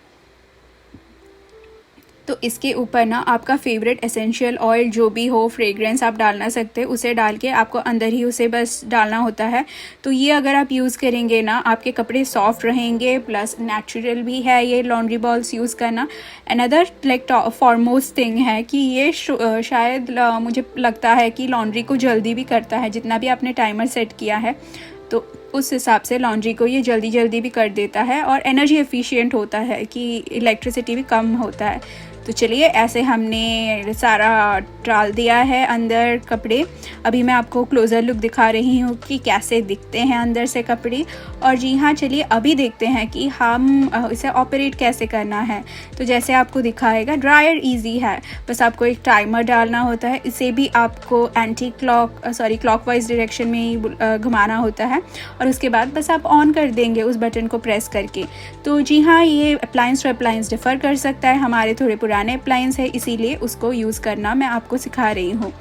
तो इसके ऊपर ना आपका फेवरेट एसेंशियल ऑयल जो भी हो, फ्रेग्रेंस आप डालना सकते हैं, उसे डाल के आपको अंदर ही उसे बस डालना होता है। तो ये अगर आप यूज़ करेंगे ना, आपके कपड़े सॉफ्ट रहेंगे, प्लस नेचुरल भी है ये लॉन्ड्री बॉल्स यूज़ करना। अनदर लाइक फॉरमोस्ट थिंग है कि ये शायद मुझे लगता है कि लॉन्ड्री को जल्दी भी करता है, जितना भी आपने टाइमर सेट किया है तो उस हिसाब से लॉन्ड्री को ये जल्दी जल्दी भी कर देता है। और एनर्जी एफिशिएंट होता है कि इलेक्ट्रिसिटी भी कम होता है। तो चलिए, ऐसे हमने सारा डाल दिया है अंदर कपड़े। अभी मैं आपको क्लोज़र लुक दिखा रही हूँ कि कैसे दिखते हैं अंदर से कपड़े। और जी हाँ, चलिए अभी देखते हैं कि हम इसे ऑपरेट कैसे करना है। तो जैसे आपको दिखाएगा, ड्रायर इजी है, बस आपको एक टाइमर डालना होता है। इसे भी आपको क्लॉकवाइज डायरेक्शन में ही घुमाना होता है, और उसके बाद बस आप ऑन कर देंगे उस बटन को प्रेस करके। तो जी हाँ, ये अप्लायंस टू अप्लायंस डिफ़र कर सकता है, हमारे थोड़े पुराने अप्लायंस है इसीलिए उसको यूज़ करना मैं आपको सिखा रही हूँ।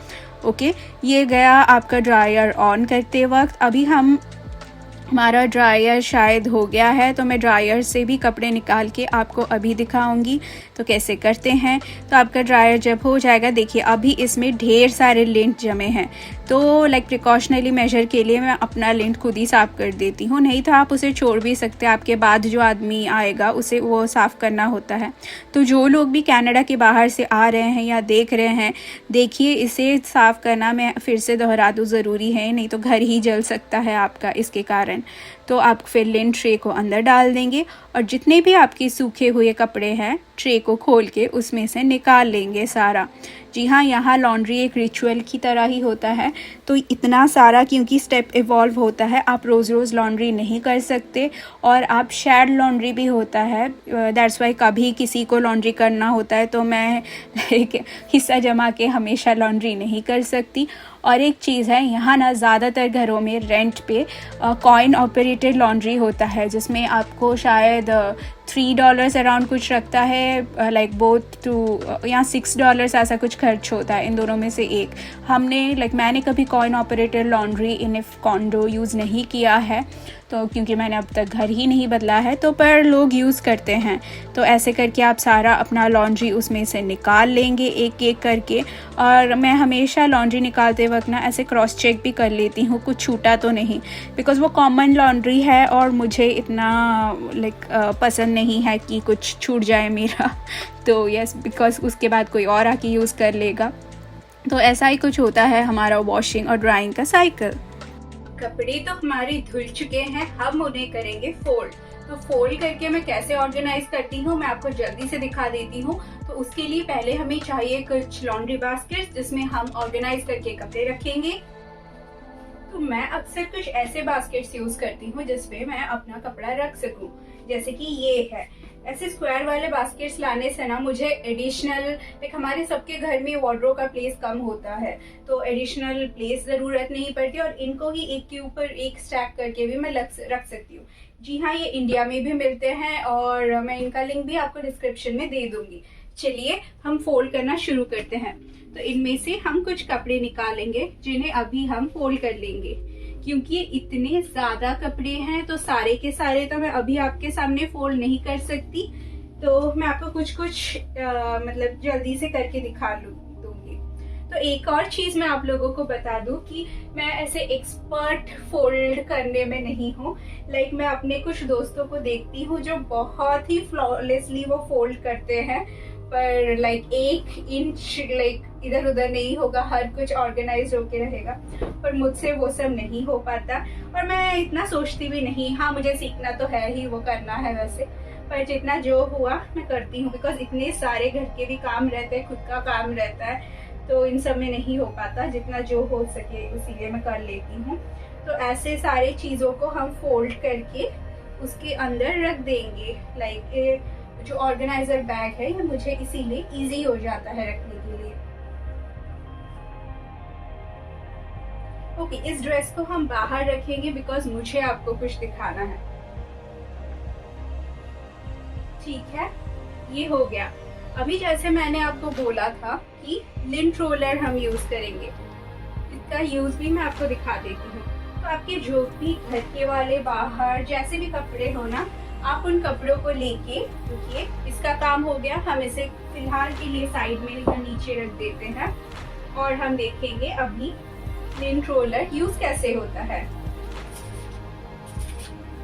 ओके, ये गया आपका ड्रायर ऑन करते वक्त। अभी हमारा ड्रायर शायद हो गया है, तो मैं ड्रायर से भी कपड़े निकाल के आपको अभी दिखाऊंगी तो कैसे करते हैं। तो आपका ड्रायर जब हो जाएगा, देखिए अभी इसमें ढेर सारे लिंट जमे हैं, तो लाइक प्रिकॉशनरी मेजर के लिए मैं अपना लिंट खुद ही साफ़ कर देती हूँ, नहीं तो आप उसे छोड़ भी सकते हैं, आपके बाद जो आदमी आएगा उसे वो साफ़ करना होता है। तो जो लोग भी कनाडा के बाहर से आ रहे हैं या देख रहे हैं, देखिए इसे साफ़ करना मैं फिर से दोहरा दूँ ज़रूरी है, नहीं तो घर ही जल सकता है आपका इसके कारण। तो आप फिर लिंट ट्रे को अंदर डाल देंगे और जितने भी आपके सूखे हुए कपड़े हैं ट्रे को खोल के उसमें से निकाल लेंगे सारा। जी हाँ, यहाँ लॉन्ड्री एक रिचुअल की तरह ही होता है, तो इतना सारा क्योंकि स्टेप इवॉल्व होता है, आप रोज़ रोज़ लॉन्ड्री नहीं कर सकते। और आप शेड लॉन्ड्री भी होता है, दैट्स वाई कभी किसी को लॉन्ड्री करना होता है तो मैं एक हिस्सा जमा के हमेशा लॉन्ड्री नहीं कर सकती। और एक चीज़ है, यहाँ ना ज़्यादातर घरों में रेंट पे कॉइन ऑपरेटेड लॉन्ड्री होता है, जिसमें आपको शायद $3 अराउंड कुछ रखता है, लाइक बोथ टू या $6 ऐसा कुछ खर्च होता है, इन दोनों में से एक। मैंने कभी कॉइन ऑपरेटेड लॉन्ड्री इन ए कॉन्डो यूज़ नहीं किया है, तो क्योंकि मैंने अब तक घर ही नहीं बदला है, तो पर लोग यूज़ करते हैं। तो ऐसे करके आप सारा अपना लॉन्ड्री उसमें से निकाल लेंगे एक एक करके। और मैं हमेशा लॉन्ड्री निकालते वक्त ना ऐसे क्रॉस चेक भी कर लेती हूँ कुछ छूटा तो नहीं, बिकॉज़ वो कॉमन लॉन्ड्री है और मुझे इतना पसंद नहीं है कि कुछ छूट जाए मेरा। तो यस, बिकॉज़ उसके बाद कोई और आके यूज़ कर लेगा। तो ऐसा ही कुछ होता है हमारा वॉशिंग और ड्राइंग का साइकिल। कपड़े तो हमारे धुल चुके हैं, हम उन्हें करेंगे फोल्ड। तो फोल्ड करके मैं कैसे ऑर्गेनाइज करती हूँ मैं आपको जल्दी से दिखा देती हूँ। तो उसके लिए पहले हमें चाहिए कुछ लॉन्ड्री बास्केट जिसमें हम ऑर्गेनाइज करके कपड़े रखेंगे। तो मैं अक्सर कुछ ऐसे बास्केट्स यूज करती हूँ जिसमें मैं अपना कपड़ा रख सकूं, जैसे कि ये है। ऐसे स्क्वायर वाले बास्केट्स लाने से ना मुझे एडिशनल, लाइक हमारे सबके घर में वार्डरोब का प्लेस कम होता है, तो एडिशनल प्लेस जरूरत नहीं पड़ती और इनको ही एक के ऊपर एक स्टैक करके भी मैं रख सकती हूँ। जी हाँ, ये इंडिया में भी मिलते हैं और मैं इनका लिंक भी आपको डिस्क्रिप्शन में दे दूंगी। चलिए हम फोल्ड करना शुरू करते हैं। तो इनमें से हम कुछ कपड़े निकालेंगे जिन्हें अभी हम फोल्ड कर लेंगे, क्योंकि ये इतने ज्यादा कपड़े हैं तो सारे के सारे तो मैं अभी आपके सामने फोल्ड नहीं कर सकती। तो मैं आपको कुछ कुछ मतलब जल्दी से करके दिखा दूंगी। तो एक और चीज मैं आप लोगों को बता दूं कि मैं ऐसे एक्सपर्ट फोल्ड करने में नहीं हूँ। लाइक मैं अपने कुछ दोस्तों को देखती हूँ जो बहुत ही फ्लॉलेसली वो फोल्ड करते हैं, पर लाइक 1 इंच लाइक इधर उधर नहीं होगा, हर कुछ ऑर्गेनाइज होके रहेगा। पर मुझसे वो सब नहीं हो पाता और मैं इतना सोचती भी नहीं। हाँ, मुझे सीखना तो है ही, वो करना है वैसे, पर जितना जो हुआ मैं करती हूँ, बिकॉज इतने सारे घर के भी काम रहते हैं, खुद का काम रहता है, तो इन सब में नहीं हो पाता। जितना जो हो सके उसीलिए मैं कर लेती हूँ। तो ऐसे सारे चीज़ों को हम फोल्ड करके उसके अंदर रख देंगे। लाइक जो ऑर्गेनाइजर बैग है ये मुझे इसीलिए इजी हो जाता है रखने के लिए। ओके, इस ड्रेस को हम बाहर रखेंगे बिकॉज मुझे आपको कुछ दिखाना है। ठीक है, ये हो गया। अभी जैसे मैंने आपको बोला था कि लिंट रोलर हम यूज करेंगे, इसका यूज भी मैं आपको दिखा देती हूँ। तो आपके जो भी घर के वाले बाहर जैसे भी कपड़े हो ना, आप उन कपड़ों को लेके, देखिए इसका काम हो गया। हम इसे फिलहाल के लिए साइड में नीचे रख देते हैं और हम देखेंगे अभी लिंट रोलर यूज कैसे होता है।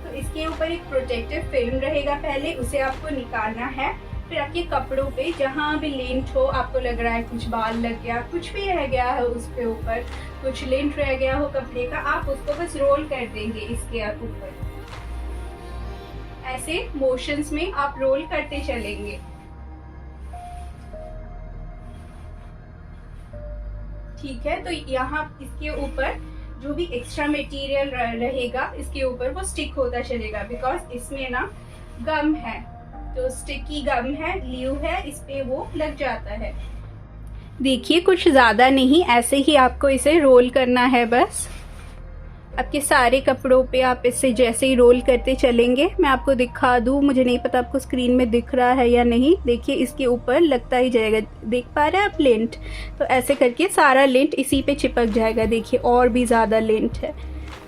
तो इसके ऊपर एक प्रोटेक्टिव फिल्म रहेगा, पहले उसे आपको निकालना है। फिर आपके कपड़ों पे जहाँ भी लिंट हो, आपको लग रहा है कुछ बाल लग गया, कुछ भी रह गया है उसके ऊपर, कुछ लिंट रह गया हो कपड़े का, आप उसको बस रोल कर देंगे इसके ऊपर। ऐसे मोशंस में आप रोल करते चलेंगे। ठीक है, तो यहाँ इसके ऊपर जो भी एक्स्ट्रा मटेरियल रहेगा इसके ऊपर वो स्टिक होता चलेगा, बिकॉज इसमें ना गम है, तो स्टिकी गम है, ग्लू है, इस पे वो लग जाता है। देखिए कुछ ज्यादा नहीं, ऐसे ही आपको इसे रोल करना है बस। आपके सारे कपड़ों पे आप इससे जैसे ही रोल करते चलेंगे, मैं आपको दिखा दूँ, मुझे नहीं पता आपको स्क्रीन में दिख रहा है या नहीं। देखिए इसके ऊपर लगता ही जाएगा, देख पा रहे हैं आप लिंट? तो ऐसे करके सारा लिंट इसी पे चिपक जाएगा। देखिए और भी ज़्यादा लिंट है,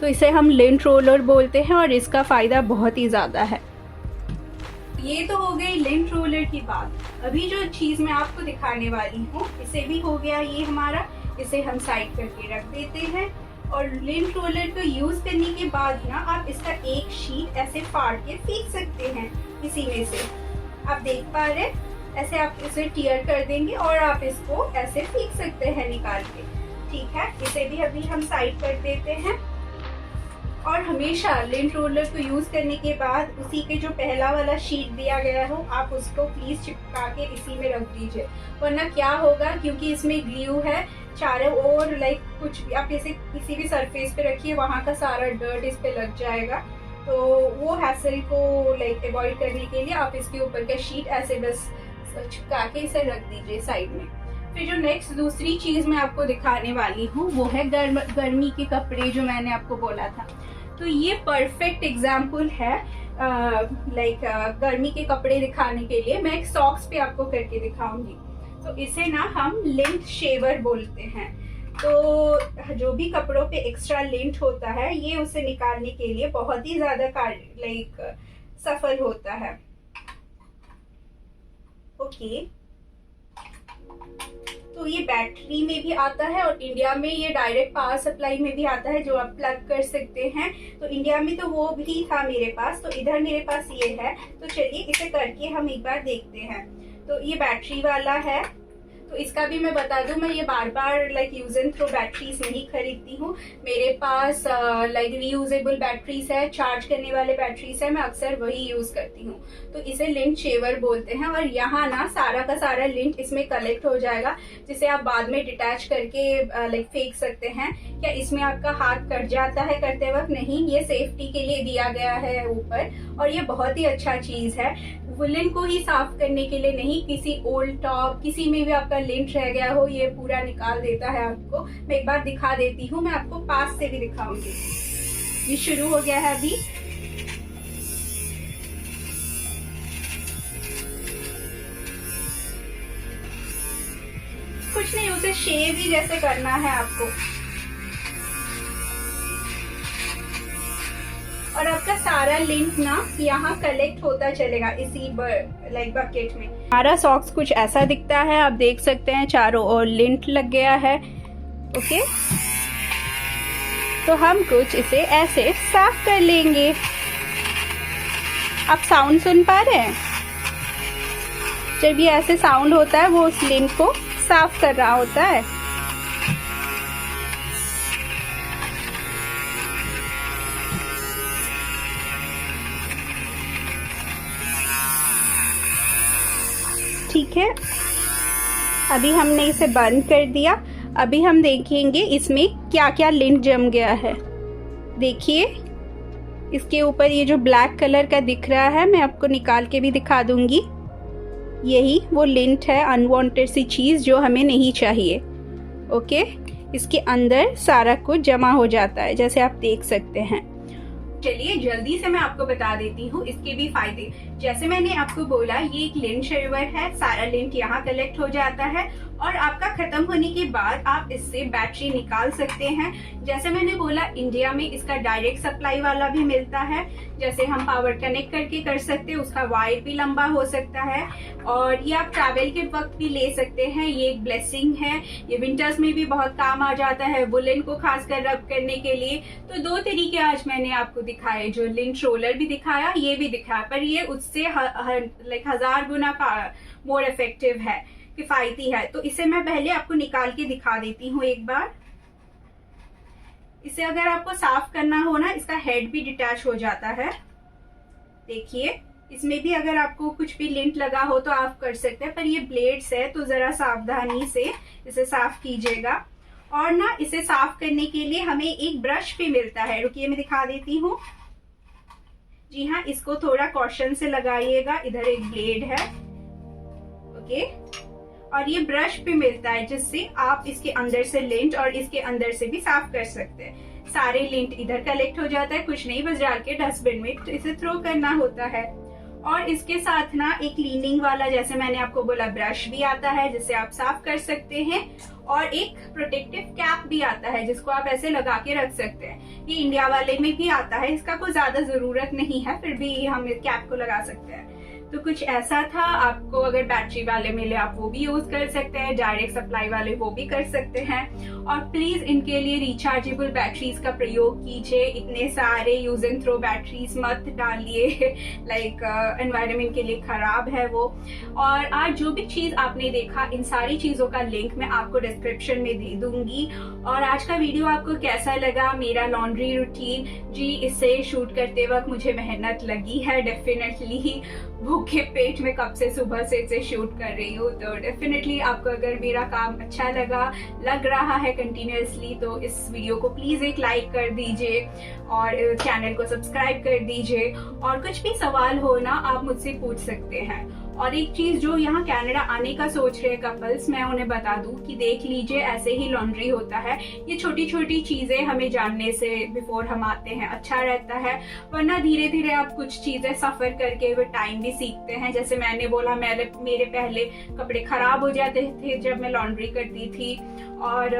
तो इसे हम लिंट रोलर बोलते हैं और इसका फ़ायदा बहुत ही ज़्यादा है। ये तो हो गई लिंट रोलर की बात। अभी जो चीज़ मैं आपको दिखाने वाली हूँ इसे भी हो गया ये हमारा, इसे हम साइड करके रख देते हैं। और लिंट रोलर को यूज करने के बाद ना आप इसका एक शीट ऐसे फाड़ के फेंक सकते हैं इसी में से। आप देख पा रहे हैं, ऐसे आप इसे टियर कर देंगे और आप इसको ऐसे फेंक सकते हैं निकाल के। ठीक है, इसे भी अभी हम साइड कर देते हैं। और हमेशा लिंट रोलर को यूज करने के बाद उसी के जो पहला वाला शीट दिया गया हो, आप उसको प्लीज चिपका के इसी में रख दीजिए, वरना क्या होगा, क्योंकि इसमें ग्लू है चारों ओर, लाइक कुछ भी आप इसे किसी भी सरफेस पे रखिए, वहाँ का सारा डर्ट इस पे लग जाएगा। तो वो हैसल को लाइक अवॉइड करने के लिए आप इसके ऊपर का शीट ऐसे बस चिपका के इसे रख दीजिए साइड में। फिर जो नेक्स्ट दूसरी चीज मैं आपको दिखाने वाली हूँ वो है गर्मी के कपड़े, जो मैंने आपको बोला था। तो ये परफेक्ट एग्जाम्पल है लाइक गर्मी के कपड़े दिखाने के लिए। मैं एक सॉक्स पे आपको करके दिखाऊंगी। तो इसे ना हम लिंट शेवर बोलते हैं। तो जो भी कपड़ों पे एक्स्ट्रा लिंट होता है, ये उसे निकालने के लिए बहुत ही ज्यादा लाइक सफल होता है। ओके, तो ये बैटरी में भी आता है और इंडिया में ये डायरेक्ट पावर सप्लाई में भी आता है जो आप प्लग कर सकते हैं। तो इंडिया में तो वो भी था मेरे पास, तो इधर मेरे पास ये है। तो चलिए इसे करके हम एक बार देखते हैं। तो ये बैटरी वाला है, तो इसका भी मैं बता दूं, मैं ये बार बार like use and throw batteries नहीं खरीदती हूँ। मेरे पास लाइक रीयूजेबल बैटरीज है, चार्ज करने वाले बैटरीज है, मैं अक्सर वही यूज करती हूँ। तो इसे लिंट शेवर बोलते हैं और यहाँ ना सारा का सारा लिंट इसमें कलेक्ट हो जाएगा, जिसे आप बाद में डिटैच करके लाइक फेंक सकते हैं। क्या इसमें आपका हाथ कट जाता है करते वक्त? नहीं, ये सेफ्टी के लिए दिया गया है ऊपर, और ये बहुत ही अच्छा चीज है। वुलन को ही साफ करने के लिए नहीं, किसी ओल्ड टॉप किसी में भी आपका लिंट रह गया हो, ये पूरा निकाल देता है आपको। मैं एक बार दिखा देती हूँ, मैं आपको पास से भी दिखाऊंगी। ये शुरू हो गया है अभी। कुछ नहीं, उसे शेव ही जैसे करना है आपको, और आपका सारा लिंट ना यहाँ कलेक्ट होता चलेगा इसी लाइक बकेट में। हमारा सॉक्स कुछ ऐसा दिखता है, आप देख सकते हैं चारों ओर लिंट लग गया है। ओके, तो हम कुछ इसे ऐसे साफ कर लेंगे। आप साउंड सुन पा रहे हैं? जब ये ऐसे साउंड होता है वो उस लिंट को साफ कर रहा होता है। ठीक है, अभी हमने इसे बंद कर दिया। अभी हम देखेंगे इसमें क्या क्या लिंट जम गया है। देखिए, इसके ऊपर ये जो ब्लैक कलर का दिख रहा है, मैं आपको निकाल के भी दिखा दूंगी। यही वो लिंट है, अनवांटेड सी चीज़ जो हमें नहीं चाहिए। ओके, इसके अंदर सारा कुछ जमा हो जाता है, जैसे आप देख सकते हैं। चलिए जल्दी से मैं आपको बता देती हूँ इसके भी फायदे। जैसे मैंने आपको बोला, ये एक लिंट शेवर है, सारा लिंट यहाँ कलेक्ट हो जाता है और आपका खत्म होने के बाद आप इससे बैटरी निकाल सकते हैं। जैसे मैंने बोला, इंडिया में इसका डायरेक्ट सप्लाई वाला भी मिलता है, जैसे हम पावर कनेक्ट करके कर सकते हैं। उसका वायर भी लंबा हो सकता है और ये आप ट्रैवल के वक्त भी ले सकते हैं। ये एक ब्लेसिंग है, ये विंटर्स में भी बहुत काम आ जाता है, वुलन को खासकर रब करने के लिए। तो दो तरीके आज मैंने आपको दिखाए, जो लिंट रोलर भी दिखाया, ये भी दिखाया, पर ये उससे लाइक 1000 गुना मोर इफेक्टिव है, किफायती है। तो इसे मैं पहले आपको निकाल के दिखा देती हूँ एक बार। इसे अगर आपको साफ करना हो ना, इसका हेड भी डिटैच हो जाता है। देखिए, इसमें भी अगर आपको कुछ भी लिंट लगा हो तो आप कर सकते हैं, पर ये ब्लेड्स है तो जरा सावधानी से इसे साफ कीजिएगा। और ना इसे साफ करने के लिए हमें एक ब्रश भी मिलता है। रुकिए, मैं दिखा देती हूँ। जी हाँ, इसको थोड़ा कॉशन से लगाइएगा। इधर एक ब्लेड है। ओके, और ये ब्रश भी मिलता है जिससे आप इसके अंदर से लिंट और इसके अंदर से भी साफ कर सकते हैं। सारे लिंट इधर कलेक्ट हो जाता है, कुछ नहीं, बस डाल के डस्टबिन में तो इसे थ्रो करना होता है। और इसके साथ ना एक क्लीनिंग वाला, जैसे मैंने आपको बोला, ब्रश भी आता है जिससे आप साफ कर सकते हैं। और एक प्रोटेक्टिव कैप भी आता है जिसको आप ऐसे लगा के रख सकते हैं। ये इंडिया वाले में भी आता है, इसका कोई ज्यादा जरूरत नहीं है, फिर भी हम इस कैप को लगा सकते हैं। तो कुछ ऐसा था। आपको अगर बैटरी वाले मिले आप वो भी यूज कर सकते हैं, डायरेक्ट सप्लाई वाले वो भी कर सकते हैं। और प्लीज इनके लिए रिचार्जेबल बैटरीज का प्रयोग कीजिए। इतने सारे यूज एंड थ्रो बैटरीज मत डालिए, लाइक एनवायरनमेंट के लिए खराब है वो। और आज जो भी चीज आपने देखा, इन सारी चीजों का लिंक मैं आपको डिस्क्रिप्शन में दे दूंगी। और आज का वीडियो आपको कैसा लगा, मेरा लॉन्ड्री रूटीन? जी, इसे शूट करते वक्त मुझे मेहनत लगी है डेफिनेटली। भूखे पेट में कब से सुबह से इसे शूट कर रही हूँ, तो डेफिनेटली आपको अगर मेरा काम अच्छा लग रहा है कंटिन्यूअसली, तो इस वीडियो को प्लीज एक लाइक कर दीजिए और चैनल को सब्सक्राइब कर दीजिए। और कुछ भी सवाल हो ना, आप मुझसे पूछ सकते हैं। और एक चीज, जो यहाँ कनाडा आने का सोच रहे कपल्स, मैं उन्हें बता दूं कि देख लीजिए, ऐसे ही लॉन्ड्री होता है। ये छोटी छोटी चीजें हमें जानने से बिफोर हम आते हैं अच्छा रहता है, वरना धीरे धीरे आप कुछ चीजें सफर करके वो टाइम भी सीखते हैं। जैसे मैंने बोला, मेरे पहले कपड़े खराब हो जाते थे जब मैं लॉन्ड्री करती थी, और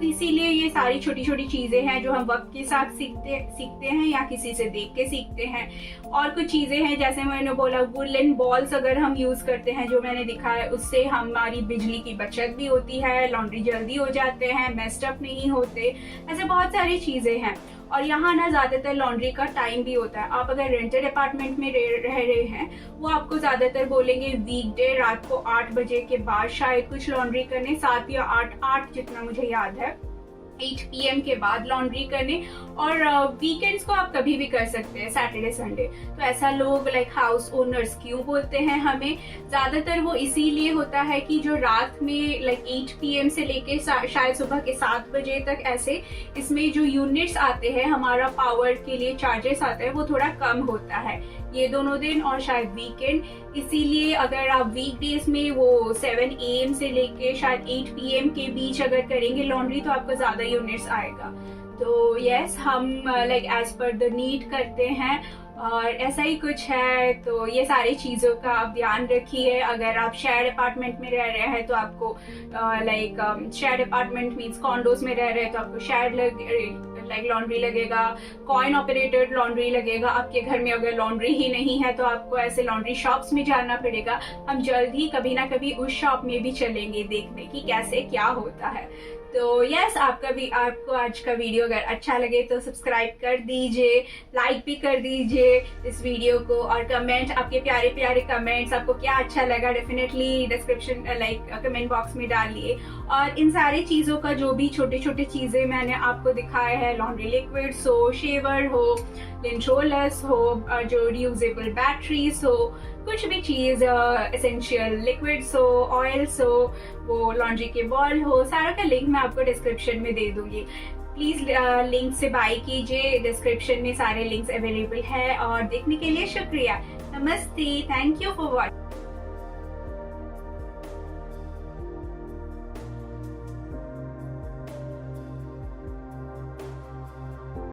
इसीलिए ये सारी छोटी छोटी चीजें हैं जो हम वक्त के साथ सीखते हैं या किसी से देख के सीखते हैं। और कुछ चीजें हैं जैसे मैंने बोला, वुलन बॉल्स अगर हम यूज करते हैं, जो मैंने दिखाया, उससे हमारी बिजली की बचत भी होती है, लॉन्ड्री जल्दी हो जाते हैं, मेस्ड अप नहीं होते। ऐसे बहुत सारी चीजें हैं। और यहाँ ना ज्यादातर लॉन्ड्री का टाइम भी होता है। आप अगर रेंटेड अपार्टमेंट में रह रहे हैं, वो आपको ज्यादातर बोलेंगे वीकडे रात को 8 बजे के बाद शायद कुछ लॉन्ड्री करने, 7 या 8 जितना मुझे याद है, 8 PM के बाद लॉन्ड्री करने। और वीकेंड्स को आप कभी भी कर सकते हैं, सैटरडे संडे। तो ऐसा लोग लाइक हाउस ओनर्स क्यों बोलते हैं हमें, ज्यादातर वो इसीलिए होता है कि जो रात में लाइक 8 PM से लेके शायद सुबह के 7 बजे तक, ऐसे इसमें जो यूनिट्स आते हैं, हमारा पावर के लिए चार्जेस आते हैं, वो थोड़ा कम होता है ये दोनों दिन और शायद वीकेंड। इसीलिए अगर आप वीकडेज में वो 7 AM से लेके शायद 8 PM के बीच अगर करेंगे लॉन्ड्री, तो आपको ज्यादा यूनिट्स आएगा। तो यस, हम like as per the need करते हैं और ऐसा ही कुछ है। तो ये सारी चीजों का आप ध्यान रखिए। अगर आप शेयर्ड अपार्टमेंट में रह रहे हैं तो आपको like shared apartment means condos में रह रहे हैं तो आपको शेयर्ड लाइक लॉन्ड्री लगेगा, कॉइन ऑपरेटेड लॉन्ड्री लगेगा। आपके घर में अगर लॉन्ड्री ही नहीं है तो आपको ऐसे लॉन्ड्री शॉप्स में जाना पड़ेगा। हम जल्द ही कभी ना कभी उस शॉप में भी चलेंगे देखने की कैसे क्या होता है। तो यस, आपको आज का वीडियो अगर अच्छा लगे तो सब्सक्राइब कर दीजिए, लाइक भी कर दीजिए इस वीडियो को, और कमेंट, आपके प्यारे प्यारे कमेंट्स, आपको क्या अच्छा लगा definitely description like comment box में डालिए। और इन सारी चीजों का जो भी छोटे छोटे चीजें मैंने आपको दिखाया है, लॉन्ड्री लिक्विड्स हो, शेवर हो, लिंच रोलर्स हो, जो रियूजेबल बैटरीज हो, कुछ भी चीज एसेंशियल लिक्विड्स हो, ऑयल्स हो, वो लॉन्ड्री के बॉल हो, सारा का लिंक मैं आपको डिस्क्रिप्शन में दे दूंगी। प्लीज लिंक से बाय कीजिए, डिस्क्रिप्शन में सारे लिंक्स अवेलेबल है। और देखने के लिए शुक्रिया, नमस्ते, थैंक यू फॉर वॉचिंग।